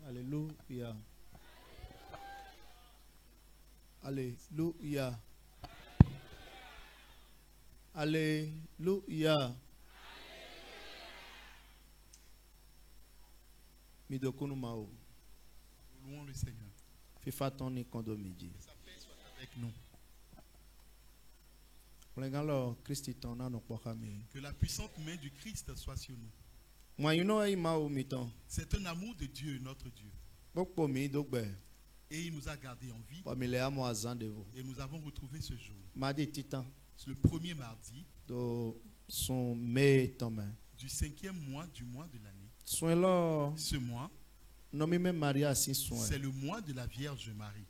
Alléluia. Alléluia. Alléluia. Midokunu mao. Nous louons le Seigneur. Fifa toni kondomiji. Que sa paix soit avec nous. Que la puissante main du Christ soit sur nous. C'est un amour de Dieu, notre Dieu. Et il nous a gardés en vie. Et nous avons retrouvé ce jour. Le premier mardi du 5e mois du mois de l'année. Ce mois, c'est le mois de la Vierge Marie.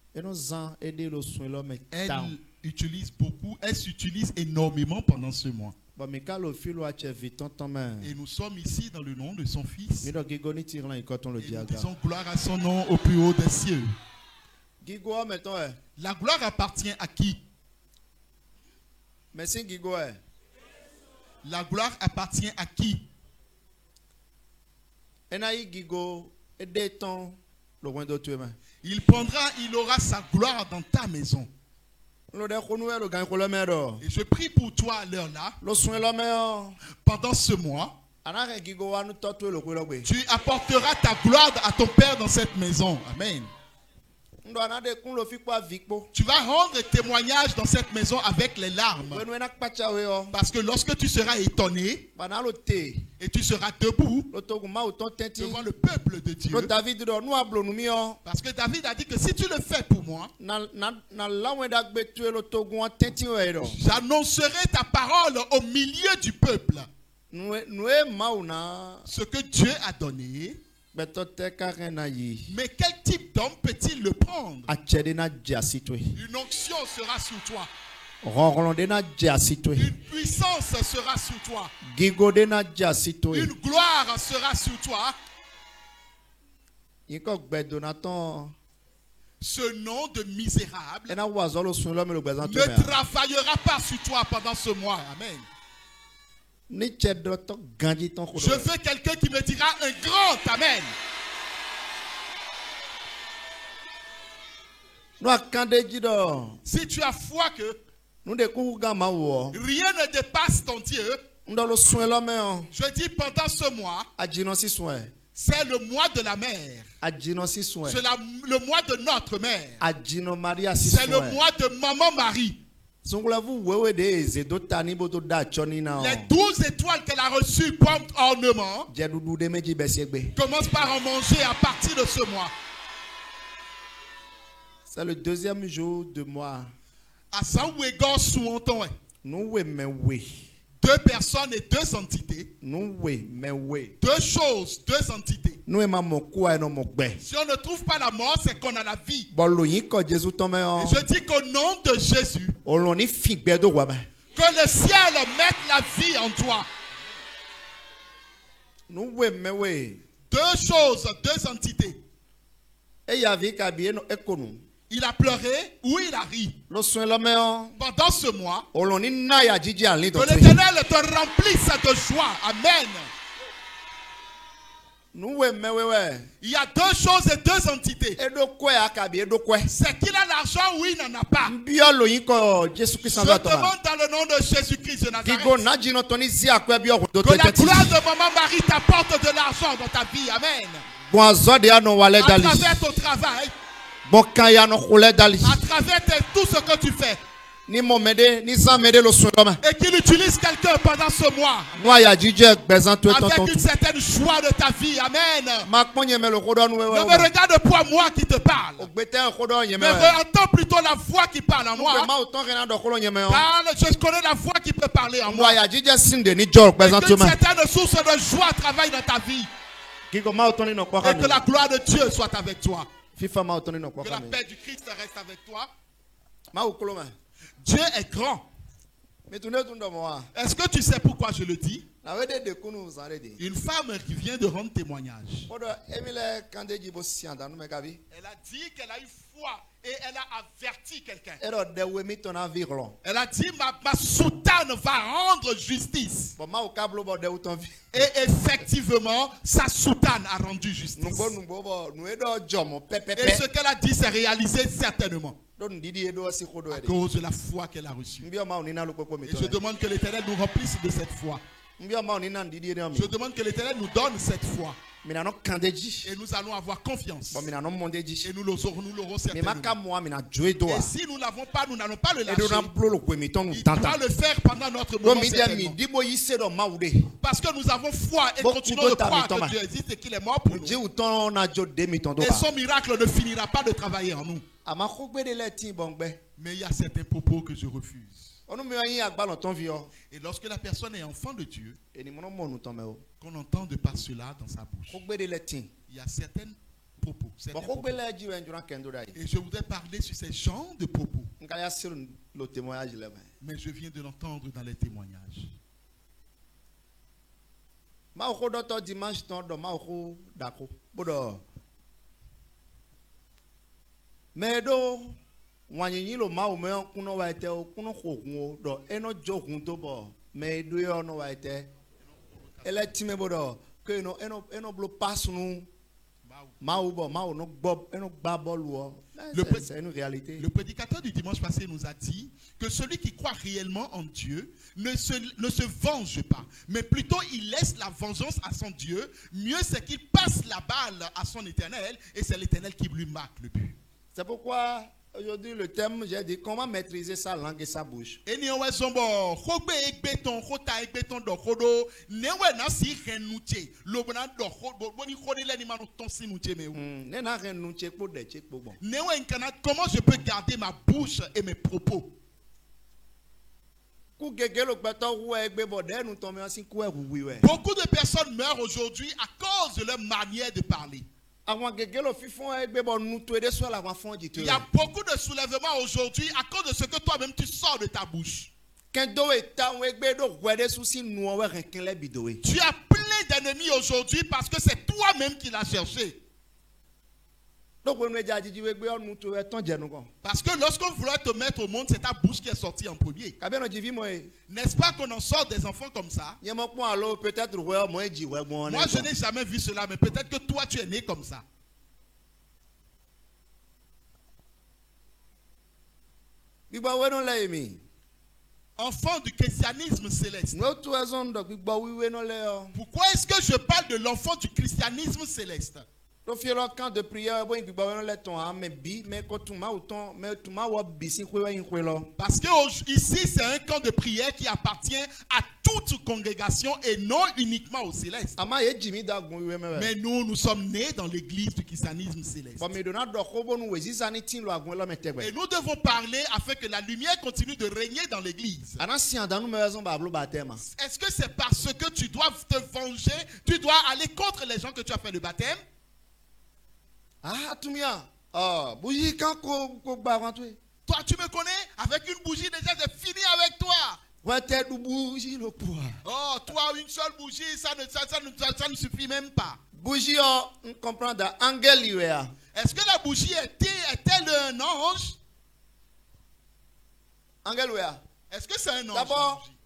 Elle s'utilise énormément pendant ce mois. Et nous sommes ici dans le nom de son Fils. Et nous disons gloire à son nom au plus haut des cieux. La gloire appartient à qui? La gloire appartient à qui? Il aura sa gloire dans ta maison. Et je prie pour toi à l'heure là. Pendant ce mois, tu apporteras ta gloire à ton Père dans cette maison. Amen. Tu vas rendre témoignage dans cette maison avec les larmes. Parce que lorsque tu seras étonné et tu seras debout devant le peuple de Dieu, parce que David a dit que si tu le fais pour moi, j'annoncerai ta parole au milieu du peuple. Ce que Dieu a donné. Mais quel type d'homme peut-il le prendre? Une onction sera sur toi. Une puissance sera sur toi. Une gloire sera sur toi. Ce nom de misérable ne travaillera pas sur toi pendant ce mois. Amen. Je veux quelqu'un qui me dira un grand amen. Si tu as foi que rien ne dépasse ton Dieu, je dis pendant ce mois, c'est le mois de la mère. C'est le mois de notre mère. C'est le mois de Maman Marie. Les 12 étoiles qu'elle a reçues comme ornement commence par en manger à partir de ce mois. C'est le deuxième jour du mois. Deux personnes et deux entités. Deux choses, deux entités. Si on ne trouve pas la mort, c'est qu'on a la vie. Et je dis qu'au nom de Jésus, que le ciel mette la vie en toi. Deux choses, deux entités. Il a pleuré ou il a ri. Pendant ce mois, que l'Éternel te remplisse de joie. Amen. Il y a deux choses et deux entités. C'est qu'il a l'argent ou il n'en a pas. Je demande dans le nom de Jésus-Christ de Nazareth que la gloire de Maman Marie t'apporte de l'argent dans ta vie. Amen. À travers ton travail. À travers tout ce que tu fais. Et qu'il utilise quelqu'un pendant ce mois avec une certaine joie de ta vie. Amen. Ne me regarde pas moi qui te parle, mais entends plutôt la voix qui parle en moi. Je connais la voix qui peut parler en moi. Et qu'une certaine source de joie travaille dans ta vie. Et que la gloire de Dieu soit avec toi. Que la paix du Christ reste avec toi. Dieu est grand. Est-ce que tu sais pourquoi je le dis? Une femme qui vient de rendre témoignage. Elle a dit qu'elle a eu foi et elle a averti quelqu'un. Elle a dit ma soutane va rendre justice. Et effectivement, sa soutane a rendu justice. Et ce qu'elle a dit s'est réalisé certainement. À cause de la foi qu'elle a reçue. Et je demande que l'Éternel nous remplisse de cette foi. Je demande que l'Éternel nous donne cette foi. Et nous allons avoir confiance. Et nous l'aurons certainement. Et si nous ne l'avons pas, nous n'allons pas le lâcher. Il doit le faire pendant notre moment certainement. Parce que nous avons foi et continuons de croire que Dieu existe et qu'il est mort pour nous. Et son miracle ne finira pas de travailler en nous. Mais il y a certains propos que je refuse. Et lorsque la personne est enfant de Dieu, qu'on entend de par cela dans sa bouche, il y a certains propos. Et je voudrais parler sur ces genres de propos. Mais je viens de l'entendre dans les témoignages. Wanyi lo ma o me kuno wa ite o kuno khogun do eno jogun to bo me do yo no wa ite ele time bodo ke no eno blo pass nu ma o bo ma o no gbo eno gba bolu o. C'est une réalité. Le prédicateur du dimanche passé nous a dit que celui qui croit réellement en Dieu ne se venge pas, mais plutôt il laisse la vengeance à son Dieu. Mieux c'est qu'il passe la balle à son Éternel et c'est l'Éternel qui lui marque le but. C'est pourquoi aujourd'hui, le thème, j'ai dit comment maîtriser sa langue et sa bouche. Comment je peux garder ma bouche et mes propos? Beaucoup de personnes meurent aujourd'hui à cause de leur manière de parler. Il y a beaucoup de soulèvements aujourd'hui à cause de ce que toi-même tu sors de ta bouche. Tu as plein d'ennemis aujourd'hui parce que c'est toi-même qui l'as cherché. Parce que lorsqu'on voulait te mettre au monde, c'est ta bouche qui est sortie en premier. N'est-ce pas qu'on en sort des enfants comme ça? Moi, je n'ai jamais vu cela, mais peut-être que toi, tu es né comme ça. Enfant du christianisme céleste. Pourquoi est-ce que je parle de l'enfant du christianisme céleste? Parce que ici c'est un camp de prière qui appartient à toute congrégation et non uniquement au céleste. Mais nous sommes nés dans l'église du christianisme céleste. Et nous devons parler afin que la lumière continue de régner dans l'église. Est-ce que c'est parce que tu dois te venger, tu dois aller contre les gens que tu as fait le baptême? Ah, toi, tu me connais? Avec une bougie, déjà, j'ai fini avec toi. Oh, toi, une seule bougie, ça ne suffit même pas. Bougie, on comprend d'angel. Est-ce que la bougie est-elle un ange? Angel, est-ce que c'est un ange?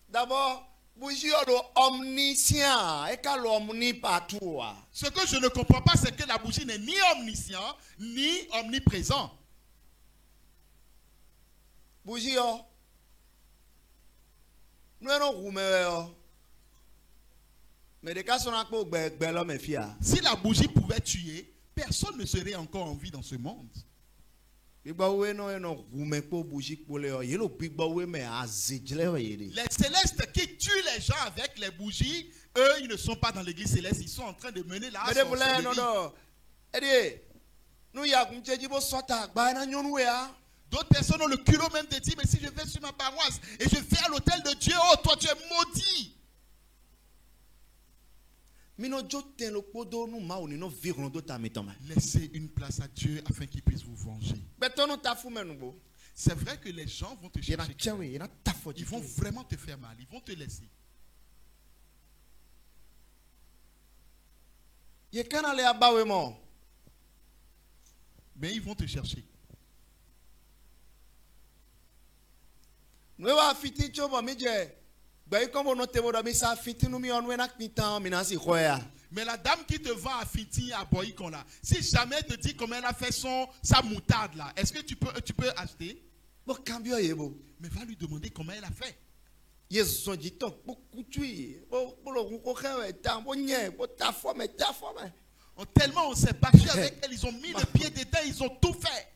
D'abord, bougie omniscient et qu'elle omnipartout. Ce que je ne comprends pas, c'est que la bougie n'est ni omniscient ni omniprésent. Bougie, si la bougie pouvait tuer, personne ne serait encore en vie dans ce monde. Les célestes qui tuent les gens avec les bougies, eux, ils ne sont pas dans l'église céleste, ils sont en train de mener la D'autres personnes ont le culot même de dire, mais si je vais sur ma paroisse et je vais à l'autel de Dieu, oh toi tu es maudit. Laissez une place à Dieu afin qu'il puisse vous venger. C'est vrai que les gens vont te chercher. Ils vont vraiment te faire mal. Ils vont te laisser. Mais ils vont te chercher. Mais la dame qui te vend à Fiti à Boïkon là, si jamais elle te dit comment elle a fait sa moutarde là, est-ce que tu peux acheter? Mais va lui demander comment elle a fait. Tellement on s'est battu avec elle, ils ont mis le pied dedans, ils ont tout fait.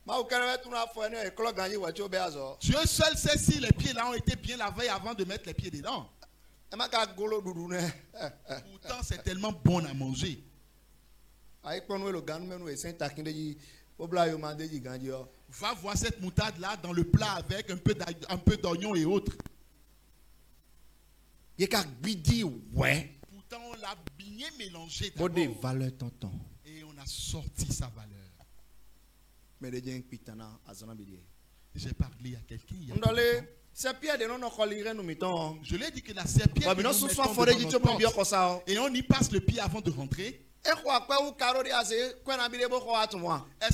Dieu seul sait si les pieds là ont été bien lavés avant de mettre les pieds dedans. Pourtant c'est tellement bon à manger. Va voir cette moutarde là dans le plat avec un peu d'oignon et autres. Pourtant on l'a bien mélangé et on a sorti sa valeur. J'ai parlé à quelqu'un hier. Je lui ai dit que la serpillère et on y passe le pied avant de rentrer. Est-ce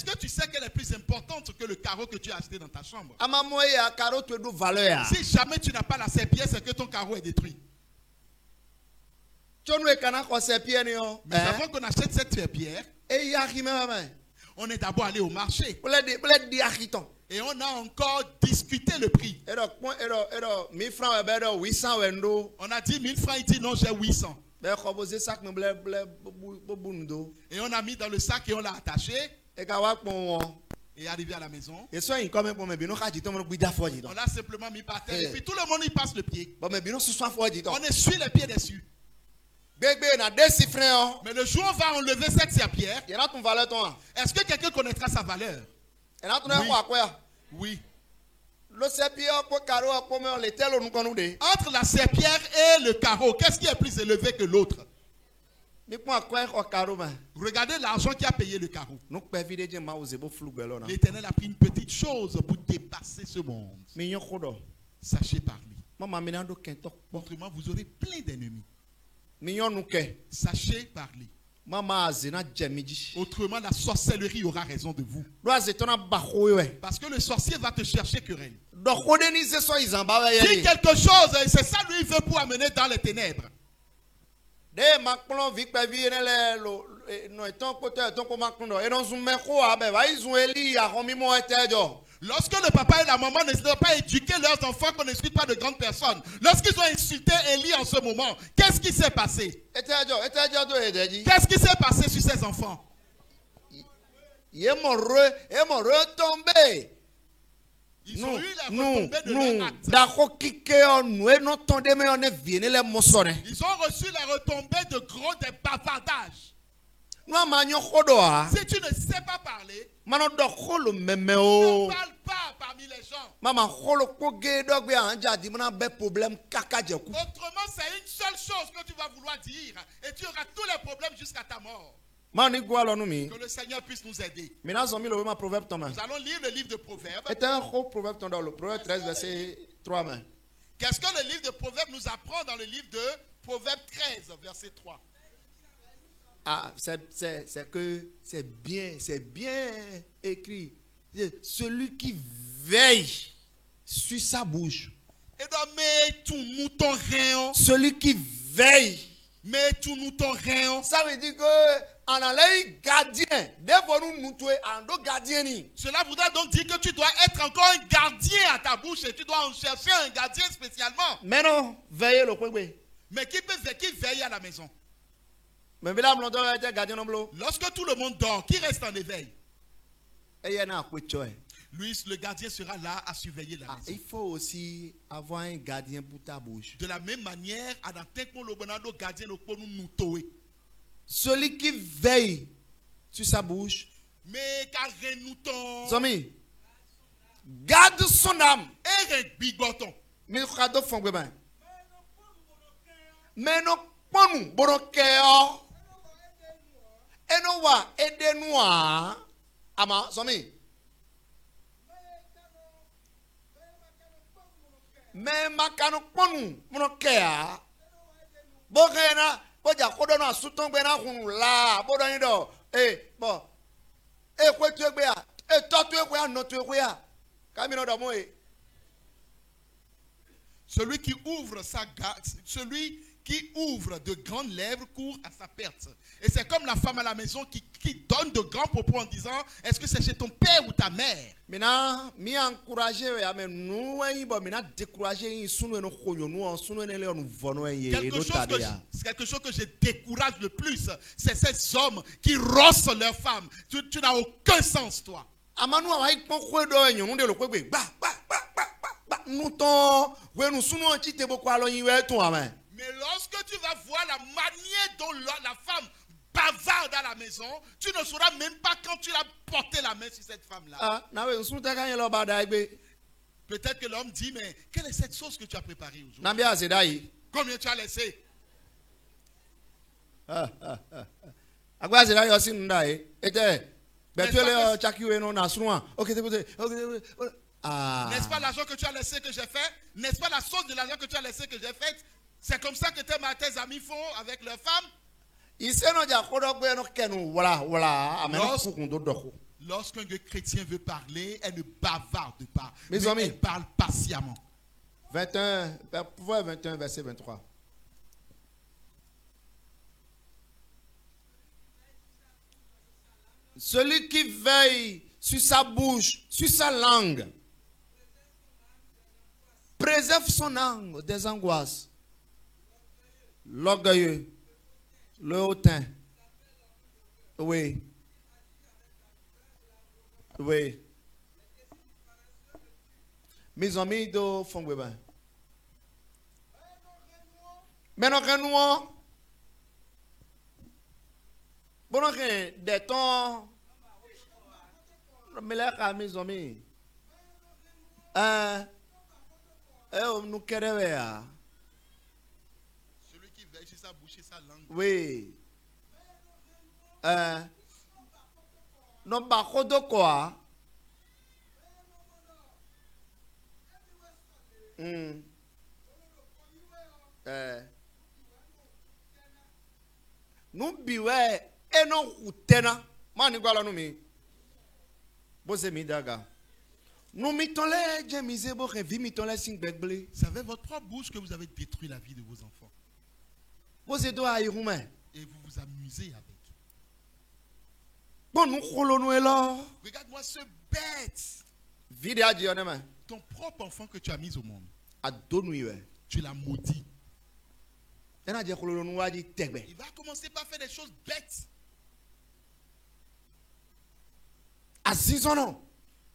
que tu sais qu'elle est plus importante que le carreau que tu as acheté dans ta chambre? Si jamais tu n'as pas la serpillère, c'est que ton carreau est détruit. Mais avant qu'on achète cette serpillère, on est d'abord allé au marché. Et on a encore discuté le prix. On a dit 1000 francs, il dit non, j'ai 800. Et on a mis dans le sac et on l'a attaché. Et arrivé à la maison, on l'a simplement mis par terre. Et puis tout le monde y passe le pied. On essuie les pieds dessus. Mais le jour où on va enlever cette serpillère, est-ce que quelqu'un connaîtra sa valeur? Oui. Entre la serpillère et le carreau, qu'est-ce qui est plus élevé que l'autre? Regardez l'argent qui a payé le carreau. L'Éternel a pris une petite chose pour dépasser ce monde. Sachez parler. Autrement, vous aurez plein d'ennemis. Sachez parler. Autrement, la sorcellerie aura raison de vous. Parce que le sorcier va te chercher querelle. Dis quelque chose, et c'est ça lui il veut pour amener dans les ténèbres. Lorsque le papa et la maman ne sont pas éduqués leurs enfants, qu'on n'insulte pas de grandes personnes. Lorsqu'ils ont insulté Élie en ce moment, qu'est-ce qui s'est passé? Qu'est-ce qui s'est passé sur ces enfants? Ils ont eu la retombée de leur acte. Ils ont reçu la retombée de gros des bavardages. Si tu ne sais pas parler, ne parle pas parmi les gens. Autrement, c'est une seule chose que tu vas vouloir dire et tu auras tous les problèmes jusqu'à ta mort. Que le Seigneur puisse nous aider. Nous allons lire le livre de Proverbes. Qu'est-ce que le livre de Proverbes nous apprend dans le livre de Proverbes 13, verset 3? Ah, c'est bien écrit. Celui qui veille sur sa bouche. Celui qui veille. Ça veut dire que en allant gardien, cela voudra donc dire que tu dois être encore un gardien à ta bouche et tu dois en chercher un gardien spécialement. Mais non, veillez le point. Mais qui veille à la maison? Lorsque tout le monde dort, qui reste en éveil? Lui, le gardien sera là à surveiller la maison. Il faut aussi avoir un gardien pour ta bouche. De la même manière, celui qui veille sur sa bouche, garde son âme. Mais non, pas nous, bon cœur. Et nous va aider nous à Somi. Mais ma cano pas nous, mon cœur. Bon, Boja kodo na suton gbe na hun la bodo yin do bon kwe tu egbe ya to tu egbe ya no tu egbe ya kami no do mo Celui qui ouvre celui qui ouvre de grandes lèvres court à sa perte. Et c'est comme la femme à la maison qui donne de grands propos en disant, est-ce que c'est chez ton père ou ta mère? Mina mi encourager mais nous bon mina décourager sunu no khonyo nous sunu ne le on vono quelque chose que je décourage le plus, c'est ces hommes qui rossent leurs femmes. Tu n'as aucun sens, toi. Amanu wa ikpon kwedo enyo nu de lo kwegbe ba nous ton we nous sunu on ti te boko alo yin we tun amen. Mais lorsque tu vas voir la manière dont la femme bavarde à la maison, tu ne sauras même pas quand tu as porté la main sur cette femme-là. Peut-être que l'homme dit, mais quelle est cette sauce que tu as préparée aujourd'hui? Combien tu as laissé? N'est-ce pas l'argent que tu as laissé que j'ai fait? N'est-ce pas la sauce de l'argent que tu as laissé que j'ai faite? C'est comme ça que tes amis font avec leurs femmes. Lorsqu'un chrétien veut parler, elle ne bavarde pas. Mais elle parle patiemment. 21, verset 23. Celui qui veille sur sa bouche, sur sa langue, préserve son âme des angoisses. L'orgueilleux, le hautain, oui, mes amis de Fongbeba. Maintenant que nous, bon, des temps, mes amis, nous querons. Sur sa bouche et sa langue. Oui. Non, pas de quoi. Nous biwe et non utena. Mani gwala nous mi. Bose mi daga. Nous mitons les jemise bo revi mitons les sing begle. C'est avec votre propre bouche que vous avez détruit la vie de vos enfants. Et vous vous amusez avec. Bon, nous roulons là. Regarde-moi ce bête. Ton propre enfant que tu as mis au monde. Tu l'as maudit. Il va commencer par faire des choses bêtes.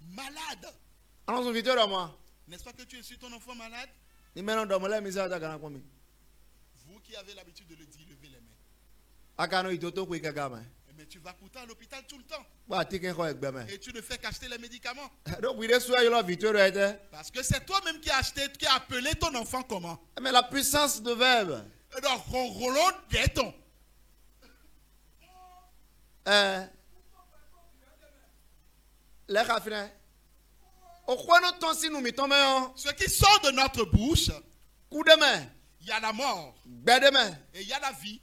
Malade. N'est-ce pas que tu es sur ton enfant malade? Vous qui avez l'habitude de le dire, levez les mains. Mais tu vas pourtant à l'hôpital tout le temps. Et tu ne fais qu'acheter les médicaments. Parce que c'est toi-même qui as acheté, qui as appelé ton enfant comment? Mais la puissance de verbe. Donc, ronron d'éton. Ce qui sort de notre bouche, il y a la mort et il y a la vie.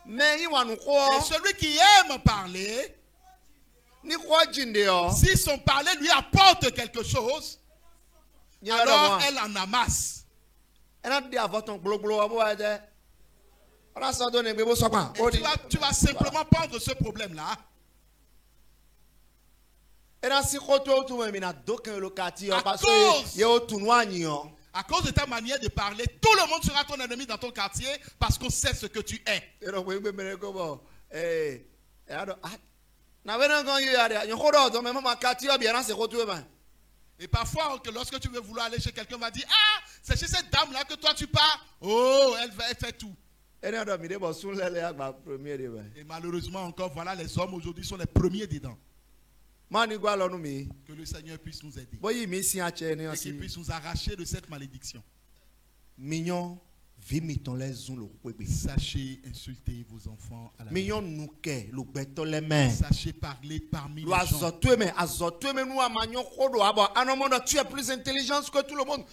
Et celui qui aime parler, si son parler lui apporte quelque chose, alors elle en amasse. Et tu vas simplement prendre ce problème-là. À cause de ta manière de parler, tout le monde sera ton ennemi dans ton quartier parce qu'on sait ce que tu es. Et parfois, lorsque tu veux vouloir aller chez quelqu'un, on va dire, ah, c'est chez cette dame-là que toi tu pars. Oh, elle fait tout. Et malheureusement encore, voilà, les hommes aujourd'hui sont les premiers dedans. Que le Seigneur puisse nous aider. Et qu'il puisse nous arracher de cette malédiction. Mignon, Sachez insulter vos enfants à la maison. Sachez parler parmi les gens. Tu es plus intelligent que tout le monde.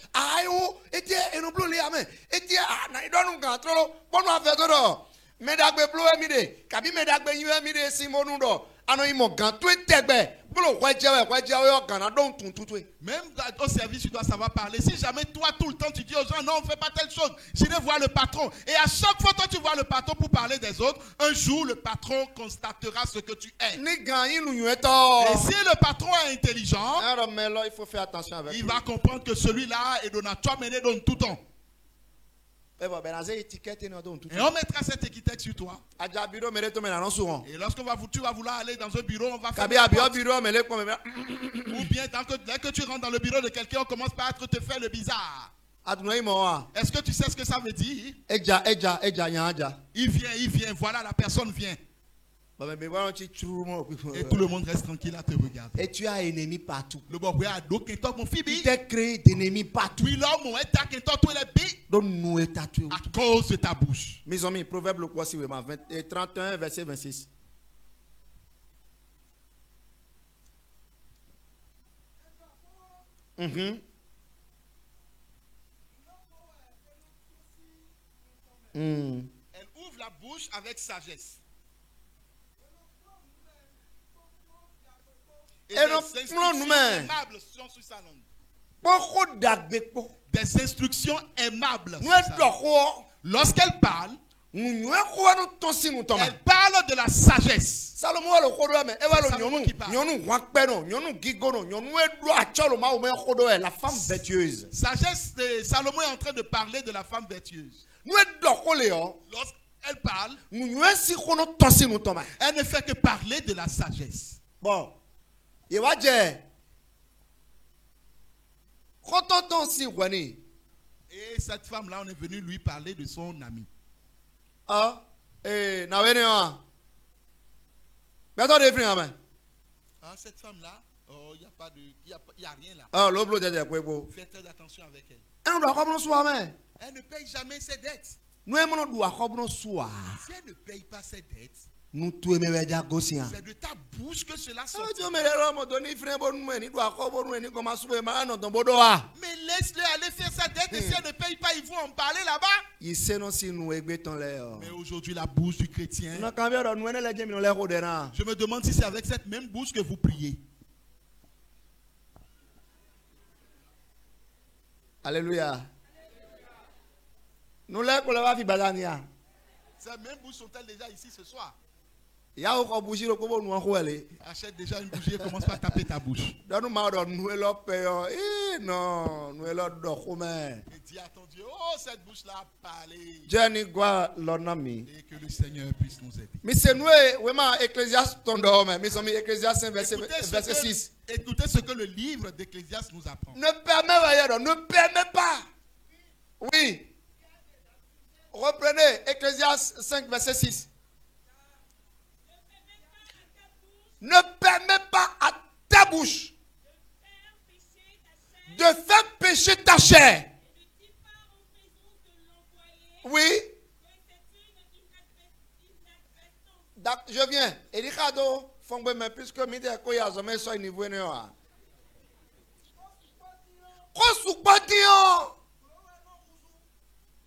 Même au service, tu dois savoir parler. Si jamais toi, tout le temps, tu dis aux gens, non, on ne fait pas telle chose, j'irai voir le patron. Et à chaque fois, toi, tu vois le patron pour parler des autres, un jour, le patron constatera ce que tu es. Et si le patron est intelligent, il faut faire attention avec il va comprendre que celui-là est donateur, mais il donne tout le temps. Et on mettra cette étiquette sur toi. Et lorsque tu vas vouloir aller dans un bureau, on va faire. Ou bien dès que tu rentres dans le bureau de quelqu'un, on commence par te faire le bizarre. Est-ce que tu sais ce que ça veut dire? Il vient, voilà, la personne vient. Et tout le monde reste tranquille à te regarder. Et tu as ennemi partout. Il t'a créé d'ennemis partout. À cause de ta bouche. Mes amis, Proverbe 31, verset 26. Elle ouvre la bouche avec sagesse. Et des instructions aimables sont sur sa langue. Des instructions aimables. Lorsqu'elle parle, elle parle de la sagesse. La femme vertueuse. Sagesse, Salomon est en train de parler de la femme vertueuse. Lorsqu'elle parle, elle ne fait que parler de la sagesse. Bon. Et cette femme-là, on est venu lui parler de son ami. Cette femme-là, il n'y a rien là. Faites très attention avec elle. Elle ne paye jamais ses dettes. Si elle ne paye pas ses dettes, c'est de ta bouche que cela sort. Mais laisse-le aller faire sa dette et si elle ne paye pas, ils vont en parler là-bas. Mais aujourd'hui, la bouche du chrétien, je me demande si c'est avec cette même bouche que vous priez. Alléluia. Ces mêmes bouches sont-elles déjà ici ce soir? Achète déjà une bougie et commence par taper ta bouche. Et dis à ton Dieu, oh cette bouche-là a parlé. Et que le Seigneur puisse nous aider. Écoutez ce que le livre d'Ecclésiaste nous apprend. Ne permets pas. Oui. Reprenez Ecclésiaste 5, verset 6. Ne permets pas à ta bouche de faire pécher ta chair. Oui. Je viens. Et Ricardo, mais puisque midi à quoi il y a jamais ça niveau néo.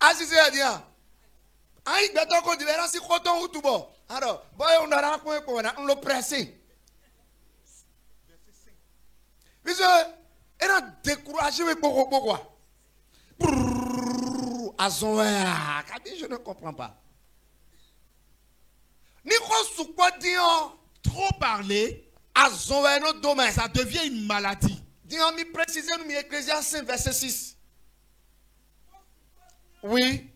Assis à dire. Aïe, beto qu'on dit là si coton ou tout bon. Alors, boy on a on le pressé. Parce que elle a découragé avec pourquoi. Je ne comprends pas. Trop parler, ça devient une maladie. Dis-moi, précisez nous Ecclésiaste 5, verset 6. Oui.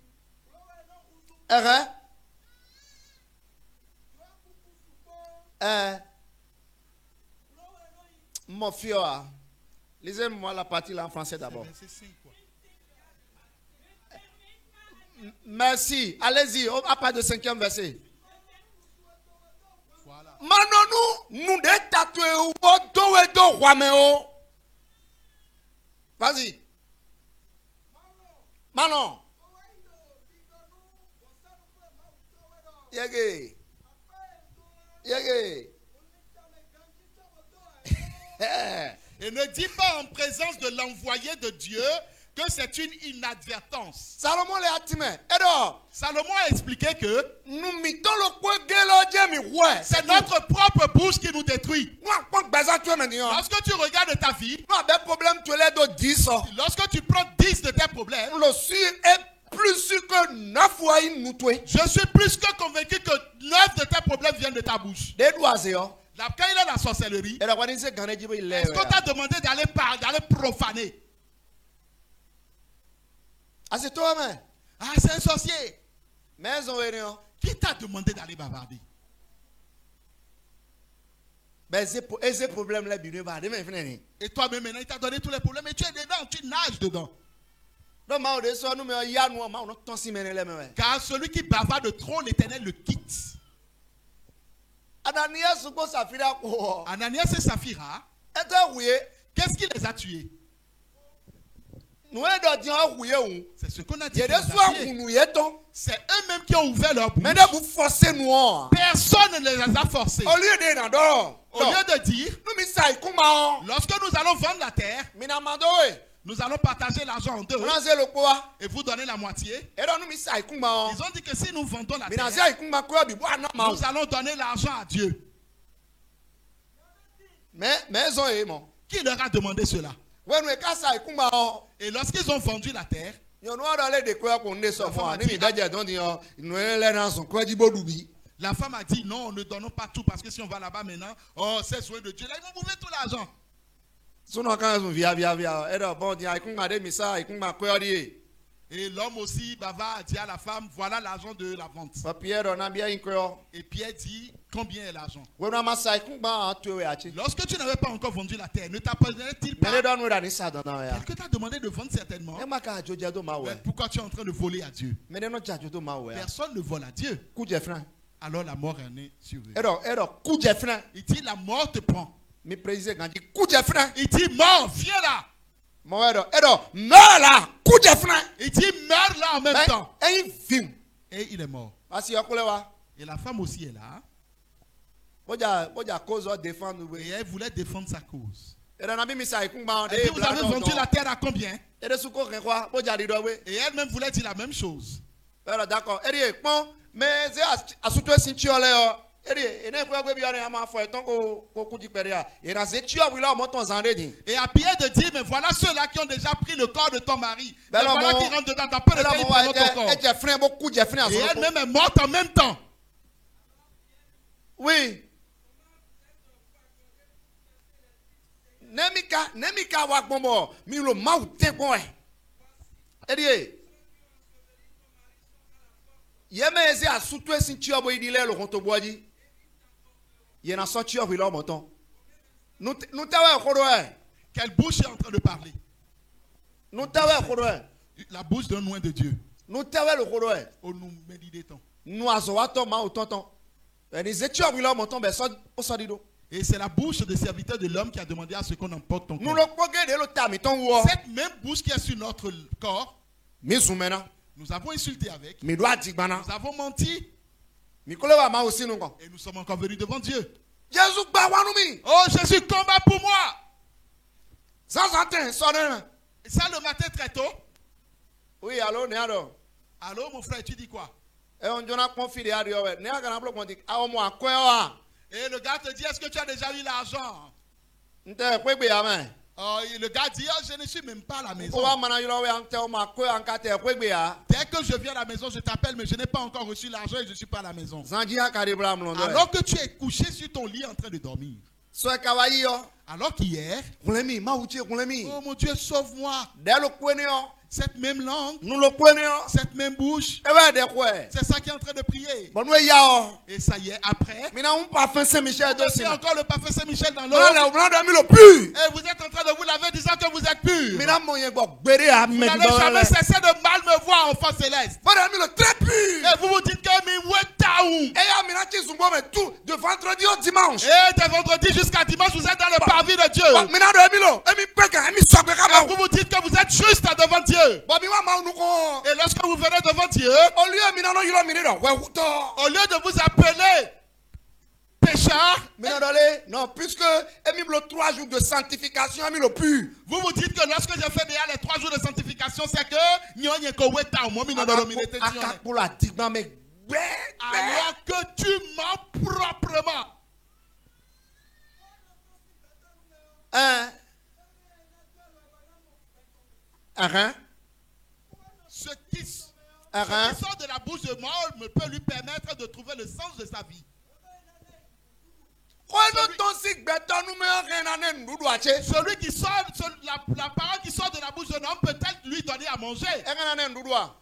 Mon fils, lisez-moi la partie là en français d'abord. Merci. Allez-y, à part de 5e verset. Voilà. Nous Vas-y. Manon. Yege. Yege. Et ne dis pas en présence de l'envoyé de Dieu que c'est une inadvertance. Salomon a expliqué que c'est notre propre bouche qui nous détruit. Lorsque tu regardes ta vie, lorsque tu prends 10 de tes problèmes, je suis plus que convaincu que 9 de tes problèmes viennent de ta bouche. Quand il a la sorcellerie, est-ce qu'on t'a demandé d'aller profaner? Ah, c'est toi, mais. Ah, c'est un sorcier. Mais ils ont rien. Qui t'a demandé d'aller bavarder? Ben, c'est problème là, et toi-même, maintenant, il t'a donné tous les problèmes et tu es dedans, tu nages dedans. Car celui qui bavarde trop, l'Éternel le quitte. Ananias et Saphira, qu'est-ce qui les a tués? C'est ce qu'on a dit. C'est eux-mêmes qui ont ouvert leur bouche. Personne ne les a forcés. Au lieu de dire, lorsque nous allons vendre la terre, nous allons partager l'argent en deux et vous donner la moitié. Ils ont dit que si nous vendons la terre, nous allons donner l'argent à Dieu. Qui leur a demandé cela? Et lorsqu'ils ont vendu la terre, la femme a dit non, ne donnons pas tout parce que si on va là-bas maintenant, oh, c'est soin de Dieu. Là, ils vont bouffer tout l'argent. Et l'homme aussi, bavard, dit à la femme, voilà l'argent de la vente. Et Pierre dit, combien est l'argent? Lorsque tu n'avais pas encore vendu la terre, ne t'appartenait-il pas? Quelqu'un t'a demandé de vendre certainement. Mais pourquoi tu es en train de voler à Dieu? Personne ne vole à Dieu. Alors la mort est née sur eux. Il dit, la mort te prend. Il dit, mort, viens là. Il dit, meurs là en même temps. Et il est mort. Et la femme aussi est là. Et elle voulait défendre sa cause. Et puis vous avez vendu la terre à combien? Et elle-même voulait dire la même chose. D'accord. Et à Pierre de dire, mais voilà ceux-là qui ont déjà pris le corps de ton mari. Mais voilà qui rentrent dedans, dans peu de temps, ils prennent ton corps. Et elle-même est morte en même temps. Oui. Nemika wa gbombo mi lo ma ute gbon e. Edie. Yeme eze asutu esin ti obo idile lo kon to boji. Ye na so ti obo lo moton. Nou tawe khoro e. Quelle bouche est en train de parler? Nou tawe khoro e. La bouche d'un loin de Dieu. Nou tawe le khoro e. O nou méditons. Nou azowato ma utonton. Et c'est la bouche des serviteurs de l'homme qui a demandé à ce qu'on emporte ton corps. Cette même bouche qui est sur notre corps, nous avons insulté avec, nous avons menti, et nous sommes encore venus devant Dieu. Oh Jésus, combat pour moi. Et ça le matin très tôt. Oui, allô, allô mon frère, tu dis quoi? Et le gars te dit, est-ce que tu as déjà eu l'argent? Oh, le gars dit, oh, je ne suis même pas à la maison. Dès que je viens à la maison, je t'appelle, mais je n'ai pas encore reçu l'argent et je ne suis pas à la maison. Alors que tu es couché sur ton lit en train de dormir. Alors qu'hier, oh mon Dieu, sauve-moi. Cette même langue, cette même bouche, c'est ça qui est en train de prier. Et ça y est, après, c'est encore le parfum Saint-Michel dans l'eau. Et vous êtes en train de vous laver disant que vous êtes pur. Vous n'allez jamais cesser de mal me voir, enfant céleste. Et vous vous dites que pas où. Et de vendredi au dimanche. Et de vendredi jusqu'à dimanche, vous êtes dans le parvis de Dieu. Et vous vous dites que vous êtes juste devant Dieu. Et lorsque vous venez devant Dieu, au lieu de vous appeler pécheur, non, puisque 3 jours de sanctification, vous vous dites que lorsque je fais déjà les 3 jours de sanctification, c'est que alors que tu mens proprement. Ce qui sort de la bouche de mort peut lui permettre de trouver le sens de sa vie. Celui qui sort, la parole qui sort de la bouche d'un homme peut-être lui donner à manger.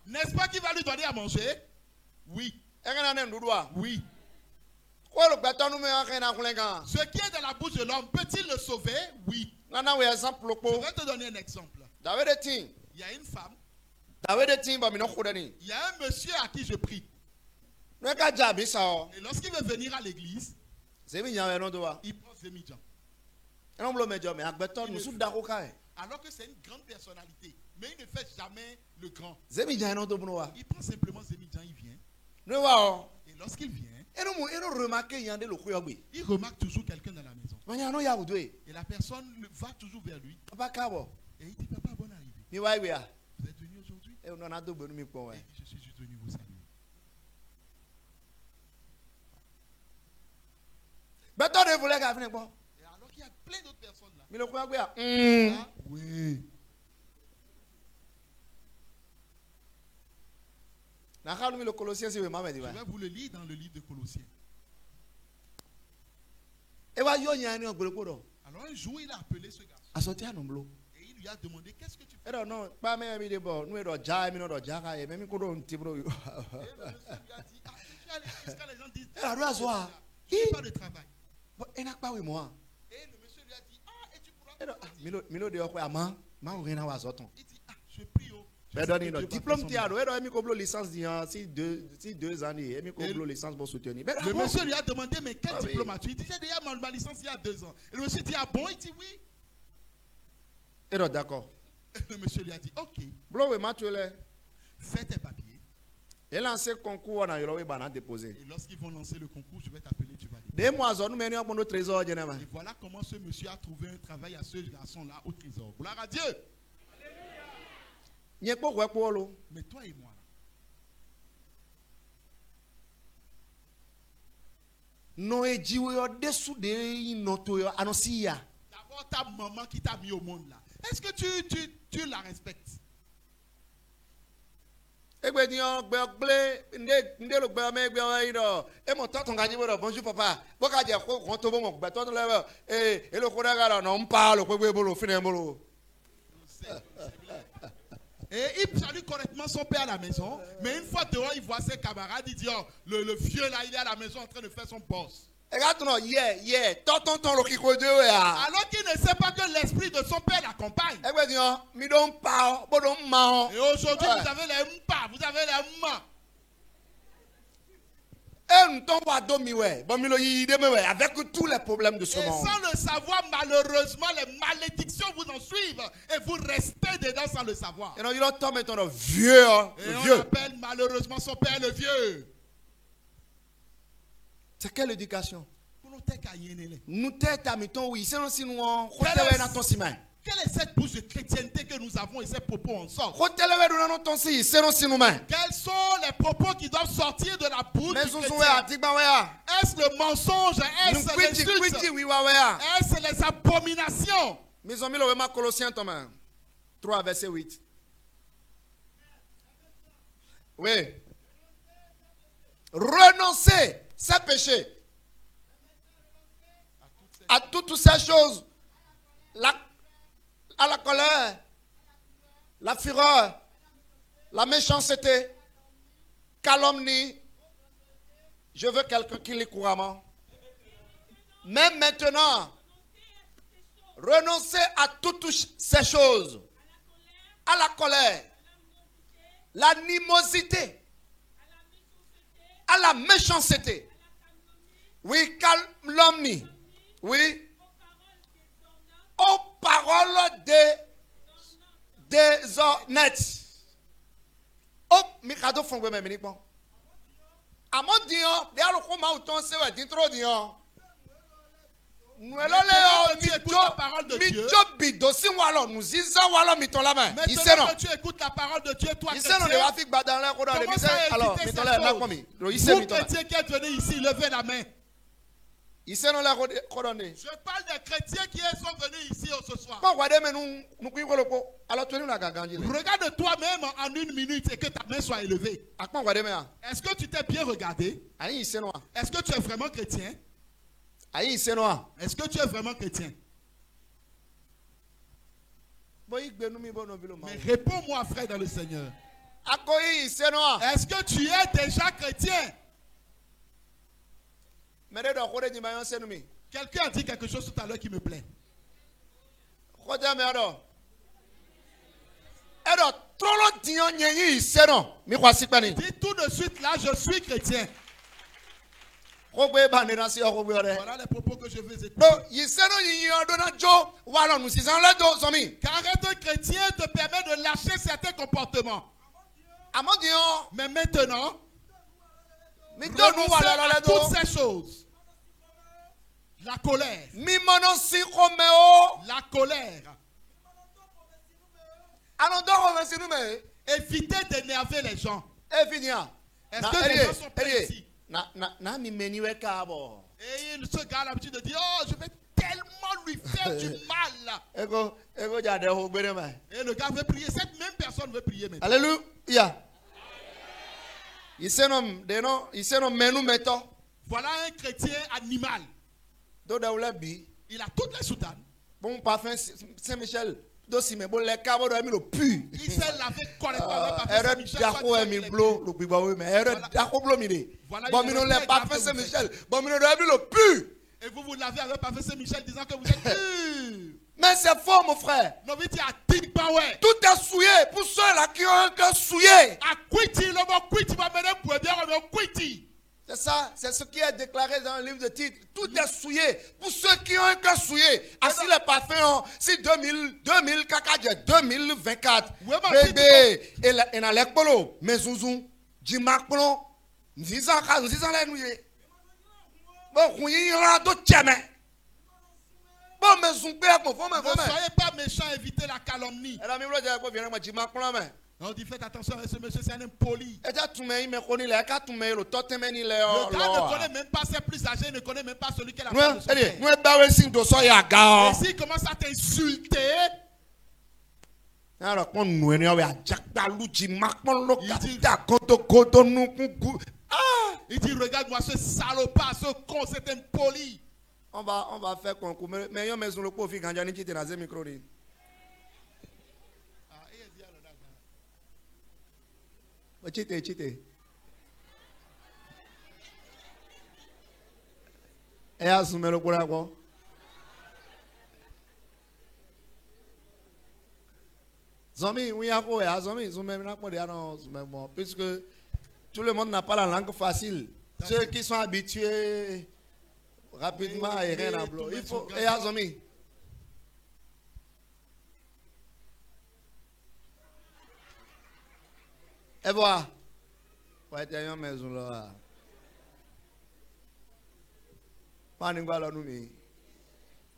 N'est-ce pas qu'il va lui donner à manger? Oui. Oui. Ce qui est dans la bouche de l'homme, peut-il le sauver? Oui. Je vais te donner un exemple. Il y a une femme. Il y a un monsieur à qui je prie. Et lorsqu'il veut venir à l'église, il prend Zemidjan. Alors que c'est une grande personnalité. Mais il ne fait jamais le grand. Il prend simplement Zemidjan, il vient. Et lorsqu'il vient, il remarque toujours quelqu'un dans la maison. Et la personne va toujours vers lui. Et il dit, papa, bonne arrivée. Vous êtes venu aujourd'hui? Et je suis juste venu vous saluer. Et alors qu'il y a plein d'autres personnes là. Oui. Je vais vous le lire dans le livre de Colossiens. Alors un jour, il a appelé ce garçon. Et il lui a demandé, qu'est-ce que tu fais? Et le monsieur lui a dit, je suis allé jusqu'à les gens disent, il n'y a pas de travail. Et le monsieur lui a dit, et tu pourras... Il dit, je prie au... Diplôme licence si 2 années le monsieur lui a demandé mais quel diplôme as-tu? Il dit j'ai déjà ma licence il y a 2 ans. Et le monsieur dit ah bon? Il dit oui. Et d'accord. Le monsieur lui a dit ok. Fais tes papiers. Et lancer concours on a déposé. Et lorsqu'ils vont lancer le concours, je vais t'appeler, tu vas déposer. Et voilà comment ce monsieur a trouvé un travail à ce garçon-là au trésor. Gloire à Dieu. Mais toi et moi là. D'abord ta maman qui t'a mis au monde là. Est-ce que tu la respectes? Bonjour papa. Et il salue correctement son père à la maison. Mais une fois dehors, il voit ses camarades. Il dit, oh, le vieux là, il est à la maison en train de faire son boss. Alors qu'il ne sait pas que l'esprit de son père l'accompagne. Et aujourd'hui, vous avez les mpa, vous avez les ma. Avec tous les problèmes de ce monde. Et sans le savoir, malheureusement, les malédictions vous en suivent. Et vous restez dedans sans le savoir. Et on appelle malheureusement son père le vieux. C'est quelle éducation? Quelle est cette bouche de chrétienté que nous avons et ces propos en sortent? Quels sont les propos qui doivent sortir de la bouche du chrétien? Est-ce le mensonge? Est-ce l'insulte? Est-ce les abominations? Colossiens 3 verset 8. Oui. Renoncer, c'est péché. À toutes ces choses. À la colère, la fureur, la méchanceté, calomnie. Je veux quelqu'un qui lit couramment. Même maintenant, renoncer à toutes ces choses. À la colère, l'animosité, à la méchanceté. Oui, calomnie. Oui. Aux paroles déshonnêtes. Oh, Mikado Fongwe Meminipo. Amon Dion, de Alokoma ou ton sewe, d'intro Dion. Nous allons tu écoutes la parole de Dieu. Maintenant que tu écoutes la parole de Dieu, toi chrétien, commence à éviter ces choses. Vous chrétiens qui êtes venus ici, levez la main. Je parle des chrétiens qui sont venus ici ce soir. Regarde toi-même en une minute et que ta main soit élevée. Est-ce que tu t'es bien regardé? Est-ce que tu es vraiment chrétien? Est-ce que tu es vraiment chrétien? Mais réponds-moi, frère, dans le Seigneur. Est-ce que tu es déjà chrétien? Quelqu'un a dit quelque chose tout à l'heure qui me plaît. Dis tout de suite là, je suis chrétien. Voilà les propos que je veux écouter. Car être chrétien te permet de lâcher certains comportements. Mais maintenant, renoncez à toutes ces choses. La colère. La colère. Évitez d'énerver les gens. Est-ce que les gens sont prêts ici? Et ce gars a l'habitude de dire, oh, je vais tellement lui faire du mal. Et le gars veut prier. Cette même personne veut prier maintenant. Alléluia. Voilà un chrétien animal. Il a toutes les soutanes. Bon parfum Saint-Michel. Il s'est lavé correctement avec Saint-Michel. Et vous lavez avec parfum Saint-Michel disant que vous êtes pur. Mais c'est faux, mon frère. Tout est souillé pour ceux-là qui ont un cœur souillé. C'est ça, c'est ce qui est déclaré dans le livre de Titres. Tout est souillé pour ceux qui ont un cœur souillé. Ainsi les parfums, si 2024, bébé, et la lekpolo, mais zouzou, jimakpolo, nzizan les nouye. Bon, kouyi yon do tcheme. Bon, mais zoumpe, ne soyez pas méchants, évitez la calomnie. On dit faites attention à ce monsieur, c'est un impoli. Le gars ne connaît même pas ses plus âgés, il ne connaît même pas celui qui est la femme de son père. Et s'il commence à t'insulter, il dit regarde-moi ce salopard, ce con, c'est impoli. On va faire concours. Mais on met sur le profil quand Yannick était dans un micro. Chite. Et assumer le courage. Zombie, oui, puisque tout le monde n'a pas la langue facile. Ceux qui sont habitués rapidement et rien à bloquer. Il faut. Et Zombie. Et voilà. Ouais, t'as une maison là. Pas de quoi là nous.